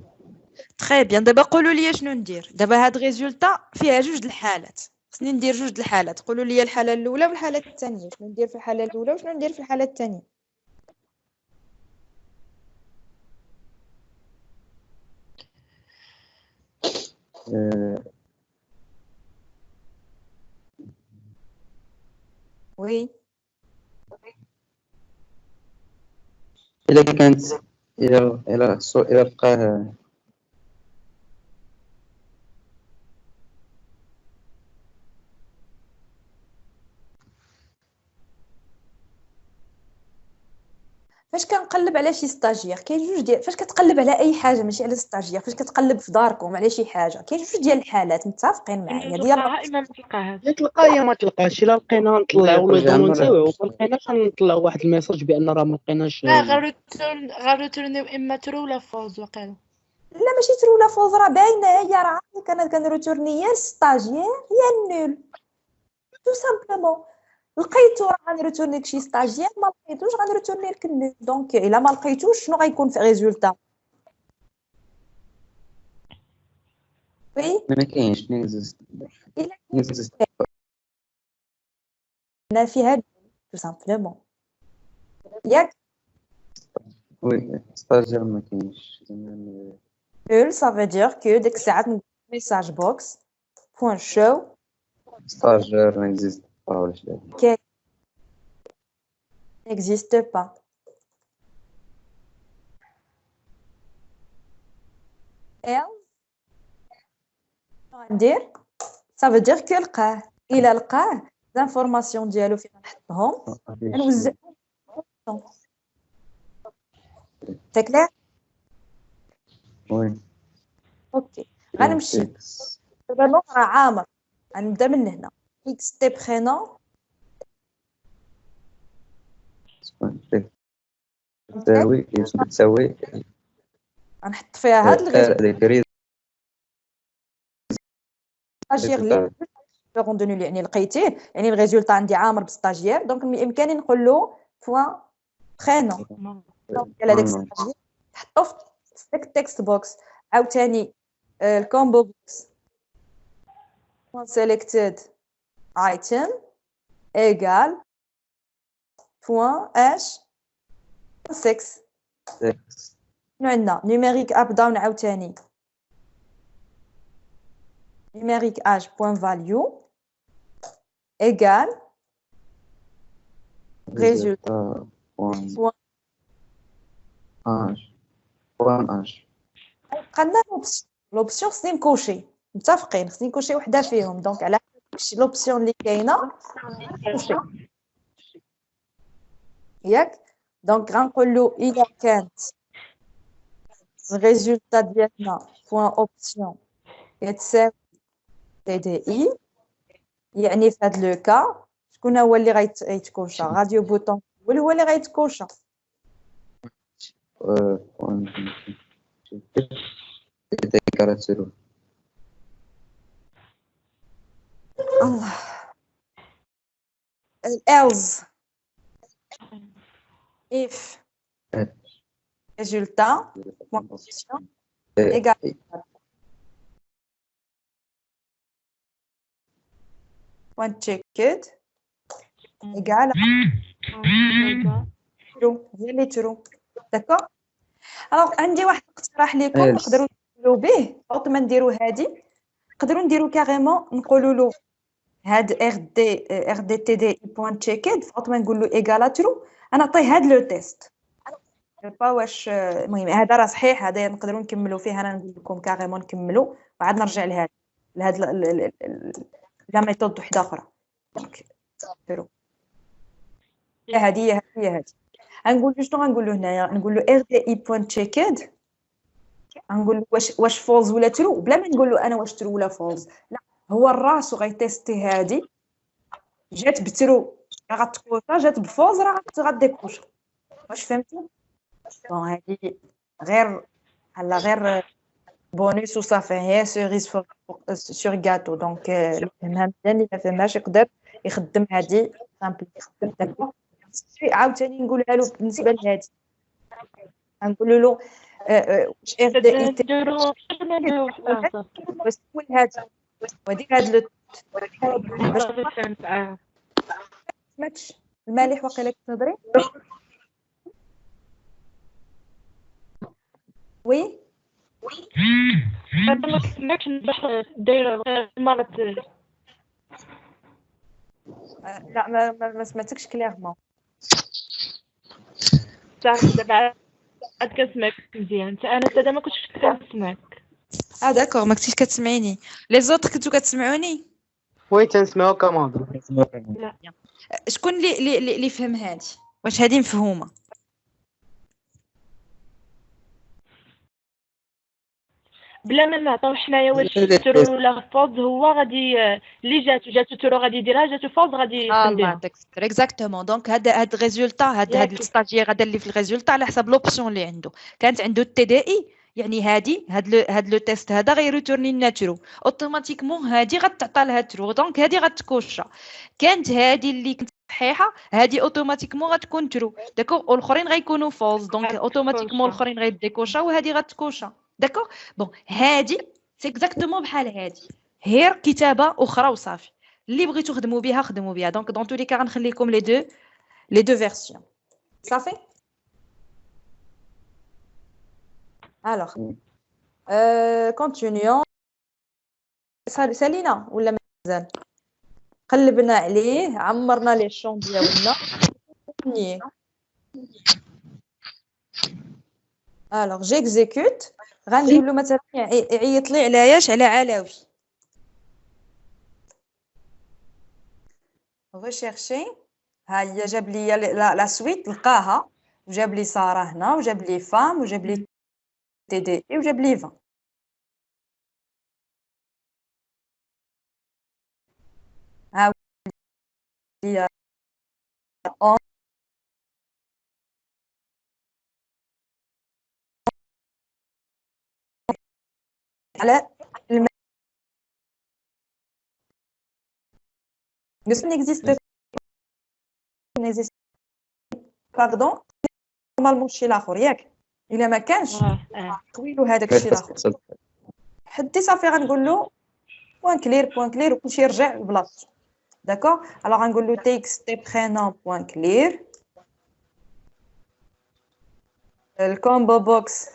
تري بيان دابا قولوا لي شنو ندير دابا هاد ريزولتا فيها جوج د الحالات خصني ندير جوج د الحالات قولوا لي الحاله الاولى والحاله الثانيه شنو ندير في الحاله الاولى وشنو ندير في الحاله الثانيه وي إلا كانت إلا لقاه فاش كنقلب على شي ستاجير كاين جوج ديال فاش كتقلب على اي حاجه ماشي على ستاجير فاش كتقلب في داركم على شي حاجه كاين جوج ديال الحالات متفقين معايا ديال تلقاها اما ما تلقاهاش يا تلقى يا ما تلقاش الا لقينا نطلعوا لو دون ونساويو ما لقيناش نطلعوا واحد الميساج بان راه ما لقيناش لا غير تورنيو اما ترو ولا فوز وقيلا لا ماشي ترو ولا فوز راه باينه هي راه انا كنروتورني يا ستاجير يا نول تو سامبلومون لقيتو راه غنروتورني لك شي ستاجير ما لقيتوش غنروتورني لك النول دونك الا ما لقيتوش شنو غيكون في ريزولتا وي ما كاينش نيكزيست انا فيها تو سامبلومون ياك وي ستاجير ما كاينش نول ça veut dire que ديك الساعات ميساج بوكس بوين شو ستاجير نيكزيست ولا شي qui n'existe pas. ندير ça veut dire que لقاه إلا لقاه l'information ديالو فين نحطهم نوزعهم c'est clair وي اوكي غنمشي دابا راه عامر غنبدا من هنا اكس تي برينون تساوي غنحط فيها هاد الغير ستاجير اللي روندوني يعني لقيتيه يعني الريزولتا عندي عامر بستاجير دونك بامكاني نقول له بوين برينون دونك على داك ستاجير تحطو في داك التكست بوكس عاوتاني الكومبو بوكس بوين سيليكتد ايتم ايغال بوين اش 6 شنو عندنا نيميريك اب داون عاوتاني numérique âge point value égale résultat point âge قلنا l'option خصني نكوشي متفقين خصني نكوشي وحده فيهم دونك على l'option اللي كاينه ياك دونك غنقول له الا كانت الريزولتا ديالنا point option يتساوي TDI يعني في هذا لو كا شكون هو اللي غيتكوشا راديو بوطون هو اللي غيتكوشا الله else if résultat égal point checked égal true هي اللي true داكوغ الوغ عندي واحد الاقتراح لكم نقدروا نديروا به فوق ما نديروا هذه نقدروا نديروا كاريمون نقولوا له هاد ار دي تي دي بوين تشيكد فوق ما نقول له ايغال ترو انا نعطيه هاد لو تيست با واش المهم هذا راه صحيح هذا نقدروا نكملوا فيه انا نقول لكم كاريمون نكملوا وعاد نرجع لهاد لا ميثود وحده اخرى دونك ديروا هذه غنقول له شنو غنقول له هنايا نقول له ار دي اي بوين تشيكد غنقول له واش فولز ولا ترو بلا ما نقول له انا واش ترو ولا فولز لا هو الراسو غيتيستي هذه جات بترو راه غتكوشا جات بفولز راه غديكوشا واش فهمتوا بون هذه غير بونيس وصافي هي سيريز سور غاتو دونك اللي فهمها مزيان اللي ما فهمهاش يقدر يخدم هذه سامبل داكوغ عاوتاني نقولها له بالنسبه لهذه نقول له واش ار دي اي بس هو هذا ودير هذا باش سمعتش المالح واقيلا كتهضري وي ما سمعتش باش دايره مرات لا ما سمعتكش كليرمون تعرف دابا عاد كنسمعك مزيان انا حتى ما كنتش كنسمعك. داكور ما كنتيش كتسمعيني. لي زوتر كنتو كتسمعوني؟ وي تنسمعو كماضي. لا شكون اللي فهم هادي؟ واش هادي مفهومه؟ بلا ما نعطيو حنايا واش ترو ولا فوز هو غادي اللي جاتو ترو غادي يديرها جاتو فوز غادي الله يخليها. يعطيك الصبر. اكزاكتومون. دونك هاد الريزولتا هاد الستاجير هذا اللي في الريزولتا على حسب لوبسيون اللي عنده. كانت عنده التي دي اي يعني هاد لو تيست هذا غيريتورني لنا ترو اوتوماتيكمون. هادي غتعطى لها ترو دونك هادي غتكوشا. كانت هادي اللي كانت صحيحه هادي اوتوماتيكمون غتكون ترو داكوغ والاخرين غيكونوا فولز دونك اوتوماتيكمون الاخرين غيديكوشا وهادي غتكوشا. داكوغ بون هادي سي اكزاكتومون بحال هادي غير كتابه اخرى وصافي. اللي بغيتو خدموا بها خدموا بها. دونك دون تولي كا غنخلي لكم لي دو فيرسيون صافي. الوغ كونتينيون. سالينا ولا مازال؟ قلبنا عليه عمرنا لي شون ديالنا. الوغ جيكزيكوت. غنقول له مثلا يعيط لي على ياش على علاوي. rechercher. ها هي جاب لي لا سويت لقاها وجاب لي ساره هنا وجاب لي فام وجاب لي تي دي اي وجاب لي 20. ها هي على ce n'existe باردون نورمالمون الشيء الاخر ياك الا ما كانش طويلوا هذاك الشيء الاخر حدي صافي. غنقول له بوين كلير وكلشي يرجع لبلاصتو. داكور الوغ غنقول له تيكست تي برينون بوين كلير الكومبو بوكس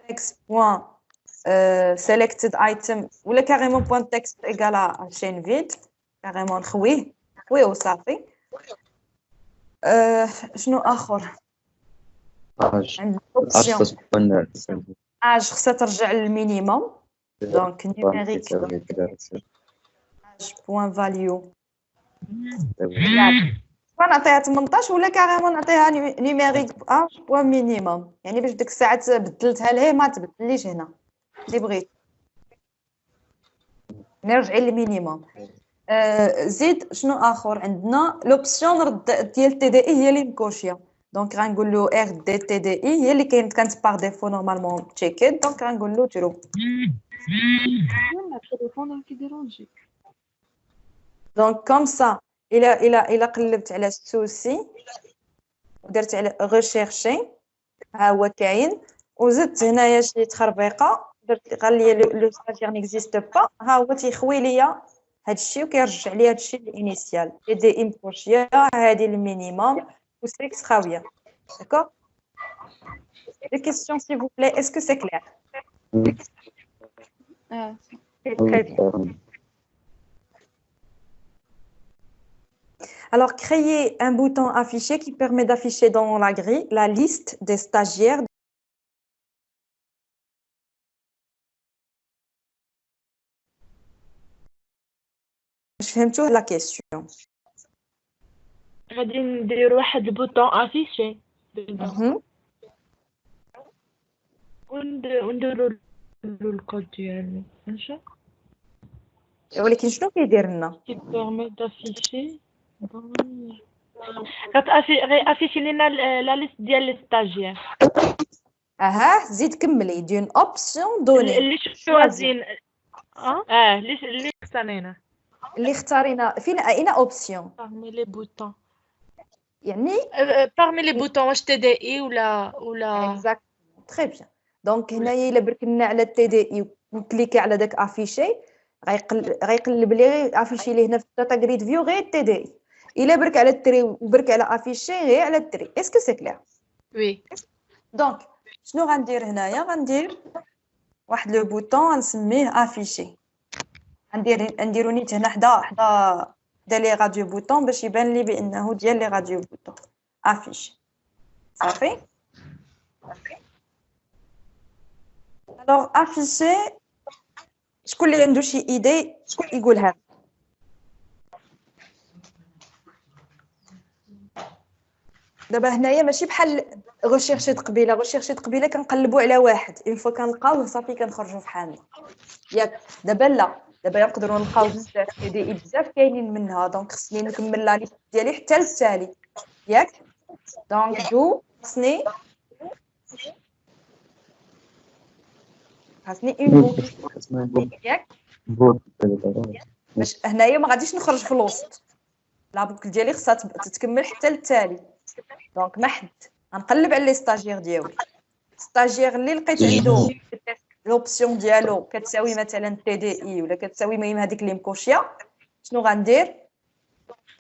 تكست بوين selected item ولا كاريمون بوين تكست ايغالا شين فيد كاريمون نخويه وصافي. شنو اخر؟ خصها ترجع للمينيموم دونك نيميريك بوين فاليو نعطيها 18 ولا كاريمون نعطيها نيميريك بوين مينيموم يعني باش ديك الساعه بدلتها ليه ما تبدليش هنا اللي بغيت نرجع للمينيموم. زيد شنو اخر عندنا؟ لوبسيون رد ديال تي دي اي هي اللي مكوشيه دونك غنقول له ار دي تي دي اي هي اللي كانت باغ ديفو نورمالمون تشيكيت دونك غنقول له ترو. دونك كوم سا الى قلبت على السوسي ودرت على ريشيرشي ها هو كاين وزدت هنايا شي تخربيقه درت قال لي لو ستاجير نيكزيست با ها هو تيخوي ليا هادشي وكيرجع لي هادشي الانيسيال اي دي ام بوشيه هادي المينيموم وسيكس خاويه. داكور دي كيسيون s'il vous plaît est-ce que c'est clair? Très bien. Alors créer un bouton affiché qui permet d'afficher dans la grille la liste des stagiaires. Je فهمتوا la question. غادي ندير واحد البوطون افيشي ونديرو الكود ديالو ماشي ولكن شنو كيدير لنا؟ كيبيرمي دافيشي غيافيشي لينا لا ليست ديال لي ستاجير. زيد كملي دون اوبسيون دوني اللي شوازين اللي اختارينا اللي اختارينا فين اين اوبسيون parmi les boutons يعني parmi les boutons واش تي دي اي ولا اكزاكت تري بيان. دونك هنايا الا بركنا على التي دي اي وكليكي على داك افيشي غيقلب لي افيشي لي هنا في الداتا جريد فيو غير التي دي اي. الا برك على التري وبرك على افيشي غير على التري. اسكو سي كلير؟ وي. دونك شنو غندير هنايا؟ غندير واحد لو بوطون غنسميه افيشي. نديرو نيت هنا حدا لي راديو بوطون باش يبان لي بانه ديال لي راديو بوطون افيشي صافي. الوغ افيشي، شكون اللي عنده شي ايدي يقولها. دابا هنايا ماشي بحال غوشيرشي قبيله. غوشيرشي قبيله كنقلبوا على واحد، اون فوا كنلقاوه صافي كنخرجوا في حالنا ياك. دابا لا، دابا نقدروا نلقاو بزاف تي دي اي بزاف كاينين منها، دونك خصني نكمل لا ليست ديالي حتى للتالي ياك. دونك دو خصني اون بوكل ياك، باش هنايا ما غاديش نخرج في الوسط. لا بوكل ديالي خصها تتكمل حتى للتالي. دونك ما حد غنقلب على لي ستاجير ديالي. ستاجير اللي لقيت عنده لوبسيون ديالو كتساوي مثلا تي دي اي ولا كتساوي المهم هذيك اللي مكوشيه، شنو غندير؟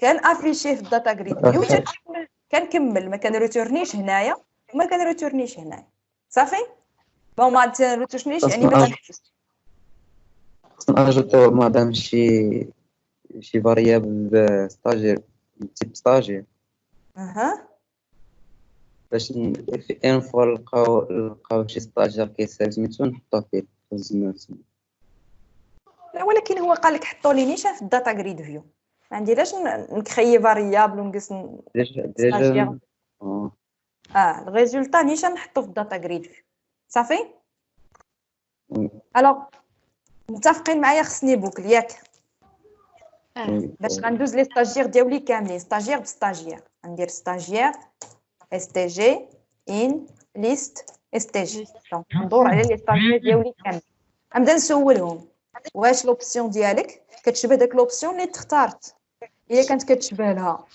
كنافيشيه في الداتا جريد فيو، كنكمل ما كنريتورنيش هنايا وما كنريتورنيش هنايا صافي. بون ما تريتورنيش يعني ما تحبش. نجوطو مادام شي فاريابل ستاجير تيب ستاجير باش في ان فوا لقاو شي ستاجير كيساوي سميتو نحطوه فيه الزمات. لا ولكن هو قال لك حطوا لي نيشان في الداتا جريد فيو، ما عنديش نكريي فاريابل ونقص ديجا الريزولتا نيشان نحطو في الداتا جريد فيو صافي. الوغ متفقين معايا خصني بوكل ياك. باش غندوز لي ستاجير ديالي كاملين ستاجير بستاجير، غندير ستاجير اس تي جي ان ليست اس تي جي. دونك ندور على لي ستاجير ديالي كاملين، غنبدا نسولهم واش لوبسيون ديالك كتشبه داك لوبسيون اللي تختارت. الا كانت كتشبه لها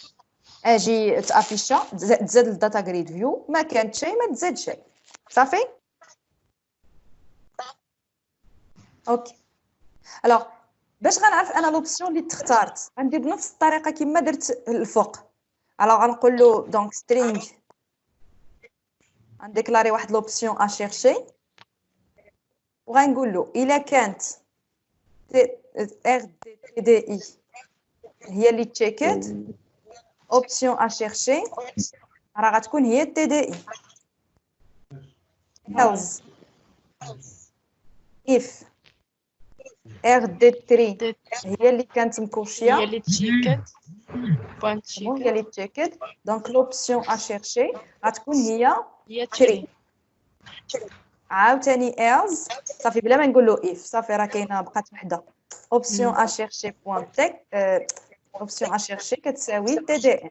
اجي تافيشا تزاد الداتا جريد فيو، ما كانت شي ما تزاد شي صافي. اوكي. الوغ باش غنعرف انا لوبسيون اللي تختارت غندير بنفس الطريقه كما درت الفوق. الوغ غنقول له دونك سترينغ غنديكلاري واحد لوبسيون ا شيرشي وغنقول له الا كانت ار دي دي اي هي اللي تشيكات اوبسيون ا شيرشي راه غتكون هي تي دي اي. else if ار دي تري هي اللي كانت مكوشيه هي اللي تشيكت بوان هي تشيكت اللي تشيكات، دونك لوبسيون ا شيرشي غتكون هي هي تري. تري. عاوتاني else صافي بلا ما نقول له if صافي راه كاينه بقات وحده اوبسيون ا شيرشي بوان تك اوبسيون ا شيرشي كتساوي تي دي ان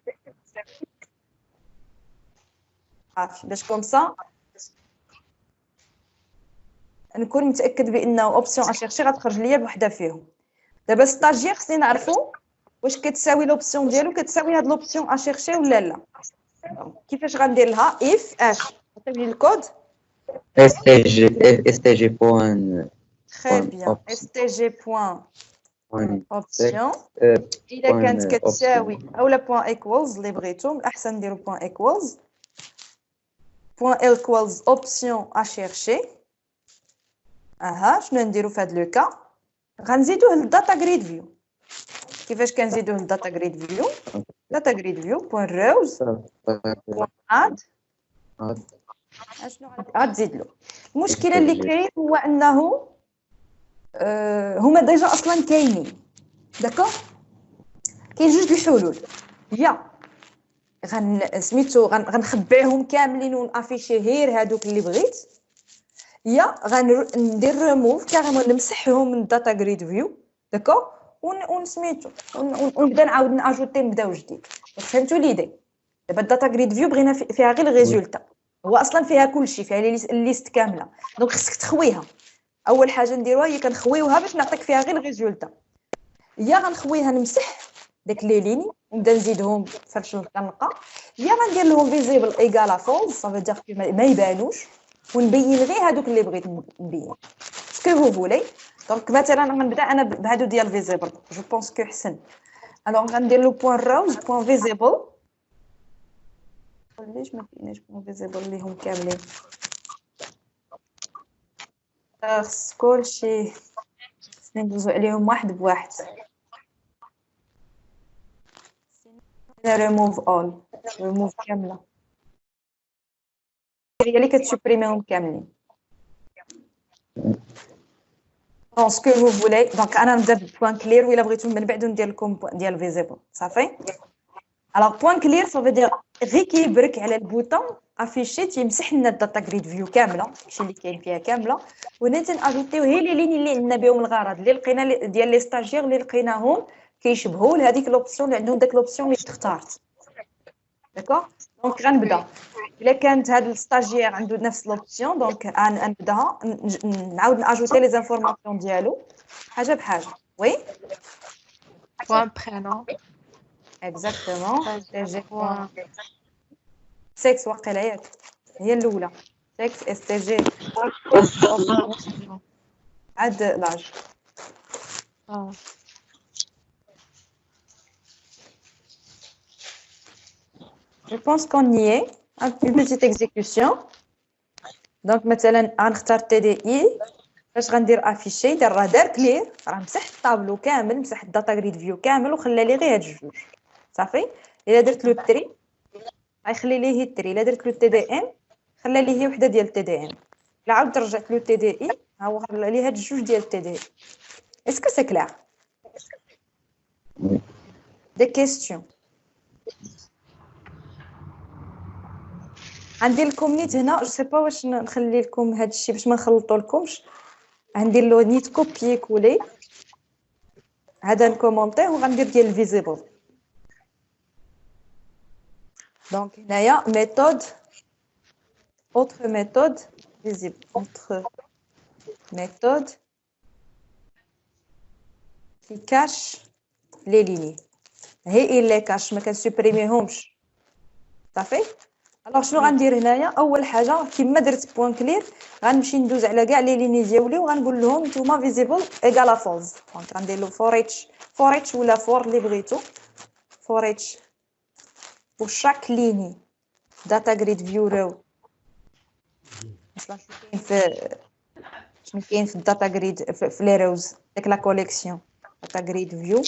صافي. باش كومسا نكون متاكد بانه اوبسيون ا شيرشي غتخرج ليا بوحده فيهم. دابا ستاجير خصني نعرفو واش كتساوي لوبسيون ديالو كتساوي هاد لوبسيون ا شيرشي ولا لا. كيفاش غندير لها if اش عطيني الكود STG بوان très bien stg point option الا كانت كتساوي اولا point equals اللي بغيتو الاحسن نديرو point equals option à chercher. شنو نديرو في هذا لو كا؟ غنزيدوه للداتا جريد فيو. كيفاش كنزيدوه للداتا جريد فيو؟ داتا جريد فيو بوين روز بوين اد شنو غتزيد له. المشكله اللي كاين هو انه هما ديجا اصلا كاينين داكوغ. كاين جوج الحلول، يا سميتو غنخبيهم كاملين ونافيشي غير هادوك اللي بغيت، يا غندير ريموف كاريمون نمسحهم من الداتا جريد فيو داكوغ ونسميتو ونبدا نعاود ناجوتي نبداو جديد. فهمتوا ليدي؟ دابا الداتا جريد فيو بغينا فيها غير الريزولتا، هو اصلا فيها كلشي، فيها الليست كامله. دونك خصك تخويها. اول حاجه نديروها هي كنخويوها باش نعطيك فيها غير الريزولتا. يا غنخويها نمسح داك لي ليني ونبدا نزيدهم فاش نلقى، يا غندير لهم فيزيبل ايغال فولس صافي دير ما يبانوش ونبين غير هادوك اللي بغيت نبين سكو فو فولي. دونك مثلا غنبدا انا بهادو ديال فيزيبل جو بونس كو حسن. الوغ غندير له بوين روز بوين فيزيبل. علاش ما كايناش بوين فيزيبل اللي هم كاملين؟ خص كلشي ندوزو عليهم واحد بواحد. remove all remove كامله. هي اللي كتسوبريميهم كاملين. دونك سكو فو فولي دونك انا نبدا ببوان كلير ولا بغيتو من بعد ندير لكم ديال فيزيبل صافي. الوغ بوان كلير سافو دير غير كيبرك على البوطون افيشي تيمسح لنا الداتا غريد فيو كامله داكشي اللي كاين فيها كامله، وهنا تناجوتيو هي لي لين اللي عندنا بهم الغرض اللي لقينا ديال لي ستاجير اللي لقيناهم كيشبهوا لهذيك لوبسيون اللي عندهم داك لوبسيون اللي اختارت. داكوغ دونك غنبدا الا كانت هاد الستاجير عنده نفس لوبسيون دونك غنبداها نعاود ناجوتي لي زانفورماسيون ديالو حاجه بحاجه. وي بوان برينون اكزاكتومون جي بوان سكس واقيلا ياك هي الاولى سكس اس تي جي عاد لاج. Je pense qu'on y est. Une petite exécution. Donc, مثلا غنختار TDI باش غندير افيشي راه دار كلير راه مسح الطابلو كامل مسح الداتا غريد فيو كامل وخلى لي غير هاد الجوج صافي. الا درت له التري غيخلي ليه التري، الا درت له تي دي ام خلى ليه هي وحده ديال تي دي ام، الا عاود رجعت له تي دي اي ها هو خلى ليه هاد الجوج ديال تي دي. اسكو سي كلير؟ دي كيستيون غندير لكم نيت هنا جو سي با واش نخلي لكم هذا الشيء باش ما نخلطوا لكمش. غندير له نيت كوبي كولي هذا نكومونطيه وغندير ديال الفيزيبل. دونك هنايا ميثود autre méthode visible autre méthode qui cache les lignes هي اللي كاش ما كنسوبريميهمش صافي. الوغ شنو غندير هنايا؟ اول حاجه كما درت بوان كلير غنمشي ندوز على كاع لي ليني ديالي وغنقول لهم نتوما فيزيبل ايغال فولز. دونك غندير له فور اتش ولا فور اللي بغيتو فور اتش pour chaque ligne data grid view row. شنو كاين في الداتا جريد في لي روز ديك لا كوليكسيون داتا جريد فيو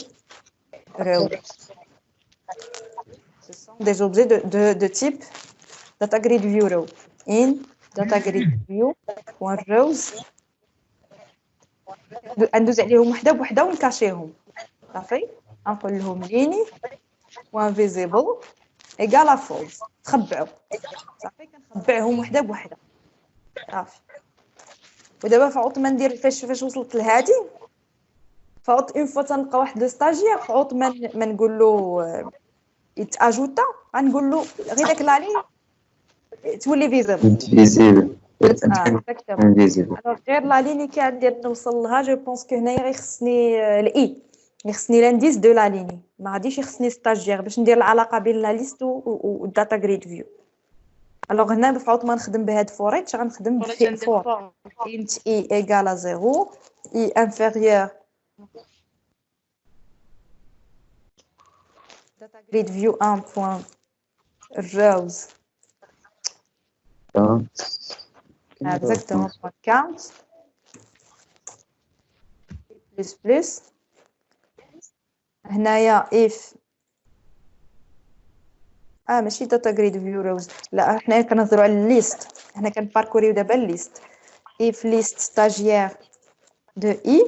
row. Ce sont des objets de type data grid view row in data grid view point rows. ندوز عليهم وحده بوحده ونكاشيهم صافي. نقول لهم ليني point visible ايغال فولز تخبعوا صافي. كنخبعهم وحده بوحده صافي. ودابا فعوض ما ندير فاش وصلت لهادي فعوض اون فوا تنلقى واحد لو ستاجير فعوض ما نقول له يتاجوتا غنقول له غير داك لالي تولي فيزيبل. غير لا ليني كي غندير نوصل لها جو بونس كو هنايا غيخصني الاي يخصني لانديس دو لا ليني ما غاديش يخصني ستاجير باش ندير العلاقه بين لا ليست والداتا غريد فيو. الوغ هنا بفعوض ما نخدم بهاد فوريتش غنخدم فور انت اي ايغال 0 اي انفيريور data grid view 1 point rows exactement point count plus هنايا if ماشي data grid view rows لا حنا كنهضروا على الليست حنا كنباركوريو دابا الليست if list stagiaire de i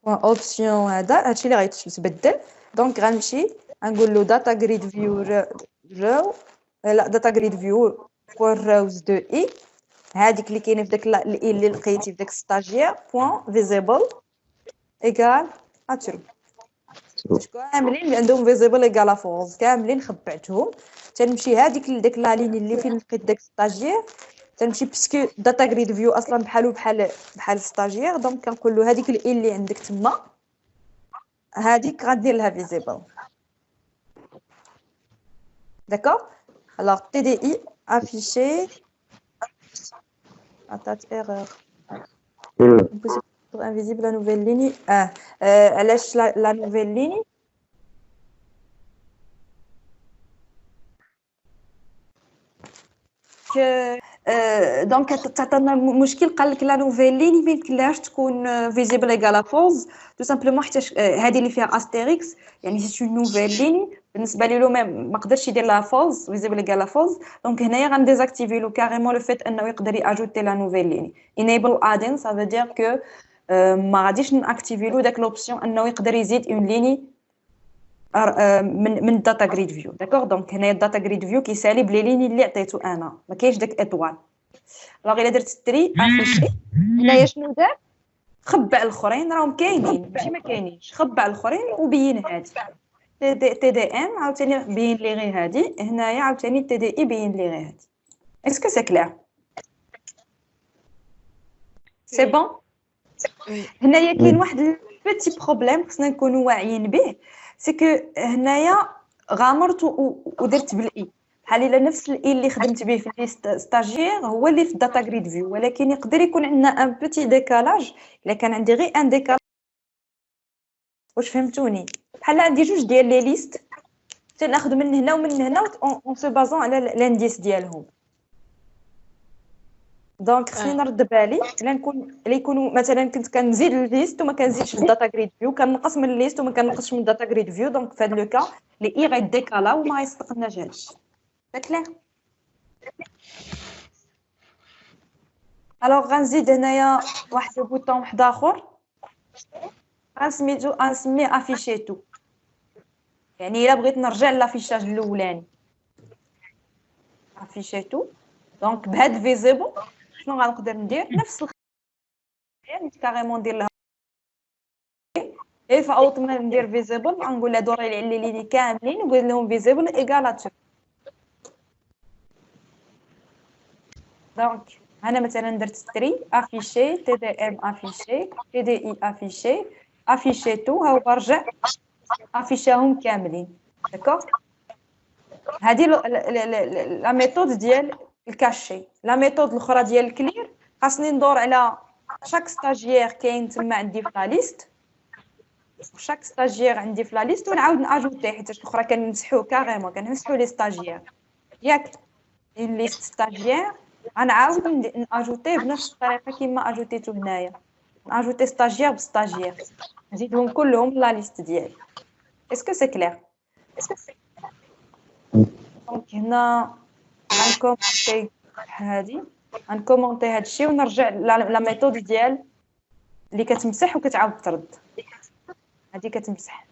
اوبسيون هادشي اللي غيتبدل. دونك غنمشي غنقول له داتا غريد فيو رو لا داتا غريد فيو بوين روز دو اي هذيك اللي كاينه في داك الاي اللي لقيتي في داك ستاجير بوين فيزيبل ايغال اترو كاملين اللي عندهم فيزيبل ايغال فولز كاملين خبعتهم. تنمشي هذيك داك لا لين اللي فين لقيت داك ستاجير تنمشي باسكو داتا غريد فيو اصلا بحال ستاجير. دونك كنقول له هذيك الاي اللي عندك تما هذيك غندير لها فيزيبل. داكوغ alors TDI affiché attaque erreur invisible la nouvelle ligne علاش la nouvelle ligne que دونك تعطينا مشكل قال لك لا نوفيل ليني ما يمكنلهاش تكون فيزيبل ايغال فولز تو سامبلومون حيت هذه اللي فيها استيريكس يعني سي اون نوفيل ليني بالنسبه لي ما قدرش يدير لها فولز فيزيبل ايغال فولز دونك هنايا غنديزاكتيفي لو كاريمون لو فيت انه يقدر ياجوتي لا نوفيل ليني انيبل ادين سا فو دير كو ما غاديش ناكتيفي له داك لوبسيون انه يقدر يزيد اون ليني من داتا جريد فيو داكوغ دونك هنايا الداتا جريد فيو كيسالي بلي ليني اللي عطيتو انا ما كاينش داك اطوال الوغ الا درت تري افيشي هنايا شنو دار خبع الاخرين راهم كاينين ماشي ما كاينينش خبع الاخرين وبين هادي تي دي ام عاوتاني بين لي غير هادي هنايا عاوتاني تي دي اي بين لي غير هادي اسكو سي كلير سي بون هنايا كاين واحد البيتي بروبليم خصنا نكونوا واعيين به سي كو هنايا غامرت ودرت بالاي بحال الا نفس الاي اللي خدمت به في ليست ستاجير هو اللي في الداتا جريد فيو ولكن يقدر يكون عندنا ان بيتي ديكالاج الا كان عندي غير ان ديكالاج واش فهمتوني بحال عندي جوج ديال لي ليست تناخذ من هنا ومن هنا اون سو بازون على الانديس ديالهم دونك خصني نرد بالي الا نكون اللي يكونوا مثلا كنت كنزيد الليست وما كنزيدش الداتا جريد فيو كنقص من الليست وما كنقصش من الداتا جريد فيو دونك في هذا لو كا لي اي غيديكالا وما يصدقناش هادشي كلير الوغ غنزيد هنايا واحد البوطون واحد اخر غنسميه افيشيتو يعني الا بغيت نرجع لافيشاج الاولاني افيشيتو دونك بهاد فيزيبل شنو غنقدر ندير نفس الخيار كاريمون ندير لها اي فاوت ما ندير فيزيبل غنقول لها دوري لي على لي كاملين ونقول لهم فيزيبل ايكالاتو دونك انا مثلا درت تري افيشي تي دي ام افيشي تي دي اي افيشي افيشيتو هاو برجع افيشاهم كاملين داكوغ هذه لا ميثود ديال الكاشي لا ميثود الاخرى ديال الكلير خاصني ندور على شاك ستاجير كاين تما عندي في لا ليست شاك ستاجير عندي في لا ليست ونعاود ناجوتي حيت الاخرى كنمسحوه كاريمون كنمسحوا لي ستاجير ياك ليست ستاجير غنعاود ناجوتيه بنفس الطريقه كيما اجوتيتو هنايا ناجوتي ستاجير بستاجير نزيدهم كلهم لا ليست ديالي اسكو سي كلير دونك هنا غنكومونتي هاد الشيء ونرجع لا ميثود ديال اللي كتمسح وكتعاود ترد هذه كتمسح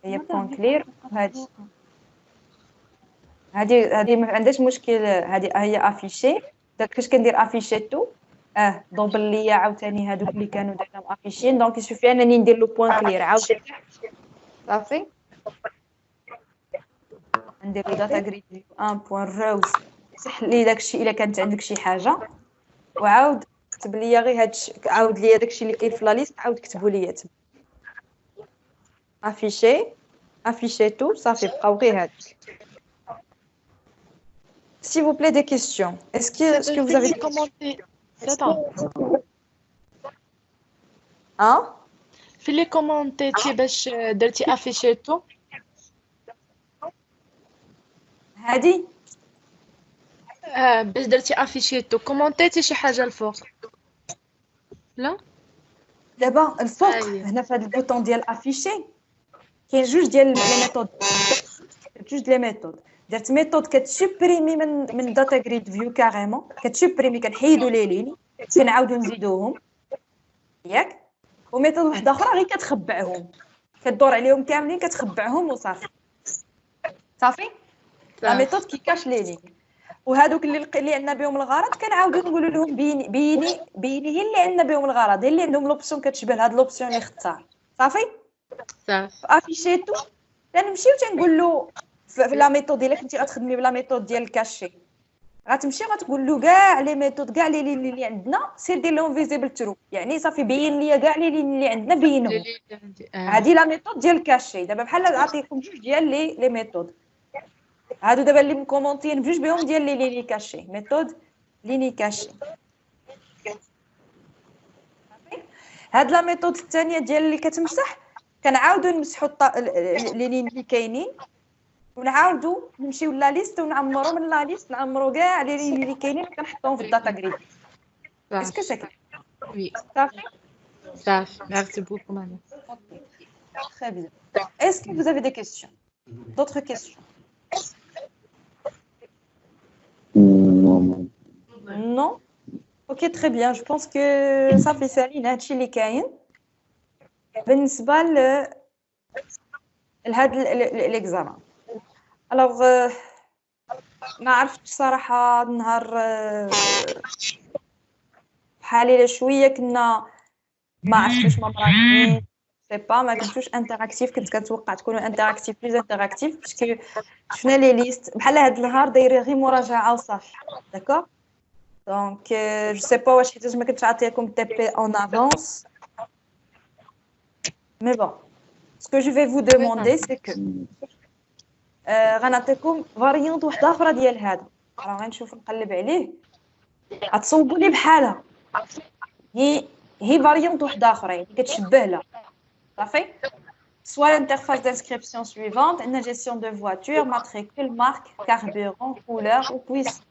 هي بوين كلير هذه ما عندهاش مشكل هذه هي افيشي داك فاش كندير افيشيتو دوبل ليا عاوتاني هادوك اللي كانوا دايرين افيشين دونك يسوفي انني ندير لو بوين كلير عاود صافي ندير داتا جريد ان بوين روز صح لي داكشي الا كانت عندك شي حاجه وعاود كتب لي غير هادشي عاود لي داكشي اللي كاين في لا ليست عاود كتبوا لي تما افيشيتو صافي بقاو غير هادشي s'il vous plaît des questions est-ce que vous avez commenté attends في لي كومونتيتي باش درتي افيشيتو هادي باش درتي افيشيتو كومونتيتي شي حاجه الفوق لا دابا الفوق هنا في هذا البوطون ديال افيشي كاين جوج ديال لي ميثود درت ميثود كتسوبريمي من داتا جريد فيو كاريمون كتسوبريمي كنحيدو لي لين كنعاودو نزيدوهم ياك وميثود واحده اخرى غير كتخبعهم كدور عليهم كاملين كتخبعهم وصافي لا ميثود كيكاش لي لين وهادوك اللي عندنا بهم الغرض كنعاودو نقولوا لهم بيني هي اللي عندنا بهم الغرض هي اللي عندهم لوبسيون كتشبه هاد لوبسيون اللي اختار صافي افيشيتو تنمشيو تنقول له في لا ميثود الا كنتي غتخدمي بلا ميثود ديال الكاشي غتمشي غتقول له كاع لي ميثود كاع لي لين اللي عندنا سير دير لهم فيزيبل ترو يعني صافي بين ليا كاع لي لين اللي عندنا بينهم هذه لا ميثود ديال الكاشي دابا بحال نعطيكم جوج ديال لي ميثود هادو دابا اللي مكومونطين بجوج بهم ديال لي لين كاشي ميثود ليني كاشي هاد لا ميثود الثانيه ديال اللي كتمسح كنعاودو نمسحوا لي لين اللي كاينين ونعاودوا نمشيو لا ليست ونعمروا من لا ليست نعمروا كاع اللي كاينين كنحطوهم في الداتا جريد. اسكو سي وي صافي صافي ميرسي بوكو ماما. très bien. Est-ce que vous avez des questions? D'autres questions? Non. Ok, très bien. Je pense que ça fait سالينا هادشي اللي كاين بالنسبه لهذا الاكزامان. الوغ ما عرفتش صراحه النهار بحالي شويه كنا ما عرفتش ما مراكبين سي با ما كنتوش انتراكتيف. كنت كنتوقع تكونوا انتراكتيف بليز انتراكتيف باسكو شفنا لي ليست بحال هاد النهار دايرين غير مراجعه وصافي. داكور دونك جو سي با واش حيت ما كنتش عطيكم تي بي اون افونس مي بون سكو جو في فو دوموندي سي كو غنعطيكم فاريونت واحده اخرى ديال هذا. راه غنشوف نقلب عليه غتصوبوا لي بحالها. هي فاريونت واحده اخرى يعني كتشبه لها صافي. soit l'interface d'inscription suivante une gestion de voiture matricule marque carburant couleur ou puissance.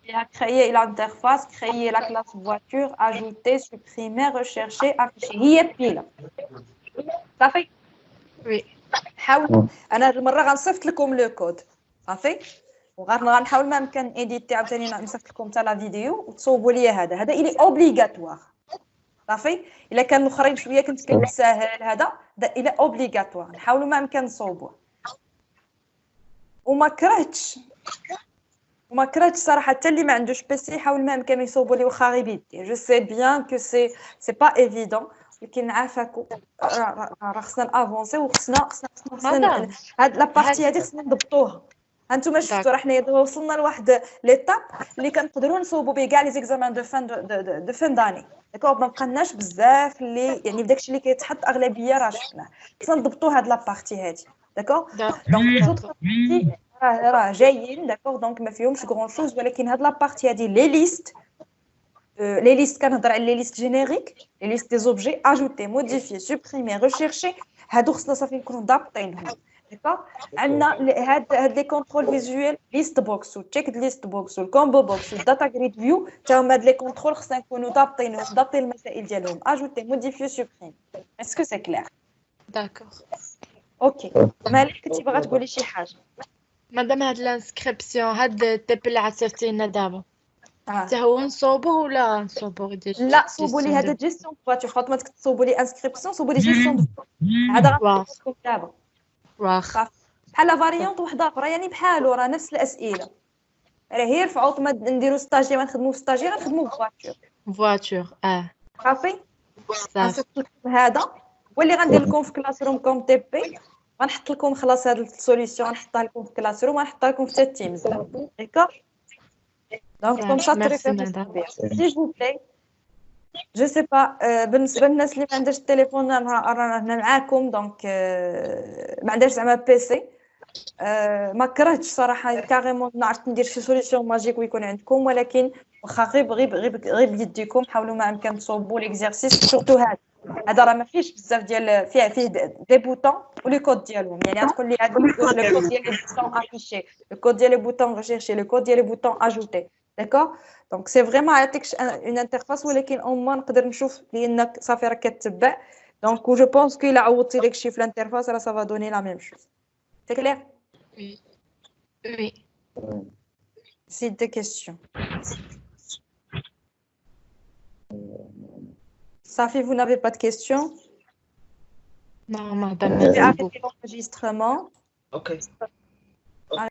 Il a créé l'interface, créé la classe voiture, ajouter, supprimer, rechercher, afficher. هي بيلا صافي. وي حاول انا هاد المره غنصيفط لكم لو كود صافي وغنحاول ما امكن ايديتي عاوتاني نصيفط لكم حتى لا فيديو وتصوبوا لي هذا الي اوبليغاتوار صافي. الا كان الاخرين شويه كنت كنسهل هذا الى اوبليغاتوار نحاولوا ما امكن نصوبوه. وما كرهتش صراحه حتى اللي ما عندوش بيسي يحاول ما امكن يصوبوا لي واخا غير بيدي. جو سي بيان كو سي با ايفيدون ولكن عافاكم راه خصنا افونسي وخصنا هاد لا بارتي هادي خصنا نضبطوها. هانتوما شفتوا راه حنايا دابا وصلنا لواحد ليطاب اللي كنقدروا نصوبوا به كاع لي زيكزامان دو فان داني. داكوغ ما بقناش بزاف اللي يعني بداكشي اللي كيتحط اغلبيه راه شفناه. خصنا نضبطوا هاد لا بارتي هادي داكوغ. دونك راه جايين داكوغ دونك ما فيهمش غران شوز ولكن هاد لا بارتي هادي لي ليست كنهضر على لي ليست جينيريك لي ليست دي زوبجي اجوتي موديفي سوبريمي ريشيرشي هادو خصنا صافي نكونوا ضابطينهم. داكوغ عندنا هاد لي كونترول فيزوال ليست بوكس و تشيك ليست بوكس و الكومبو بوكس و الداتا جريد فيو تا هما هاد لي كونترول خصنا نكونوا ضابطينهم ضابطين المسائل ديالهم اجوتي موديفي سوبريمي. اسكو سي كلير؟ داكوغ اوكي. مالك كنتي باغا تقولي شي حاجه؟ مادام هاد الانسكريبسيون هاد التيب اللي عطيتينا دابا حتى هو نصوبوه ولا نصوبوه غير لا صوبوا لي هذا جيستيون فواتور فاطمه تصوبوا لي انسكريبسيون صوبوا لي جيستيون هذا غنعطيكم دابا واخا بحال فاريونت واحده اخرى يعني بحالو راه نفس الاسئله راه هي رفعوا ما نديروا ستاجي غنخدموا في ستاجي غنخدموا في فواتور صافي. غنصيفط لكم هذا واللي غندير لكم في كلاس روم كوم تي بي غنحط لكم خلاص هاد السوليسيون غنحطها لكم في كلاس روم غنحطها لكم في تيمز داكوغ. دونك كوم سا تريفيرونس سي جو بلاي جو سي با. بالنسبه للناس اللي ما عندهاش التليفون رانا هنا معاكم دونك ما عندهاش زعما بيسي ما كرهتش صراحه كاريمون نعرف ندير شي سوليسيون ماجيك ويكون عندكم ولكن واخا غير بيديكم حاولوا ما امكن تصوبوا ليكزارسيس سورتو هذا راه ما فيهش بزاف ديال فيه دي بوطون ولي كود ديالهم يعني غتقول لي هذا لو كود ديال لي بوطون افيشي لو كود ديال لي بوطون ريشيرشي لو كود ديال لي بوطون اجوتي داكوغ. دونك سي فريمون عطيك اون انترفاس ولكن او ما نقدر نشوف لانك صافي راك كتبع دونك جو بونس كو الا عوضتي داك الشيء في الانترفاس راه سافا دوني لا ميم شوز. سي كلير؟ وي سي دي كيسيون صافي. vous n'avez pas de questions? Non, madame, Je vais merci arrêter beaucoup. l'enregistrement. Ok.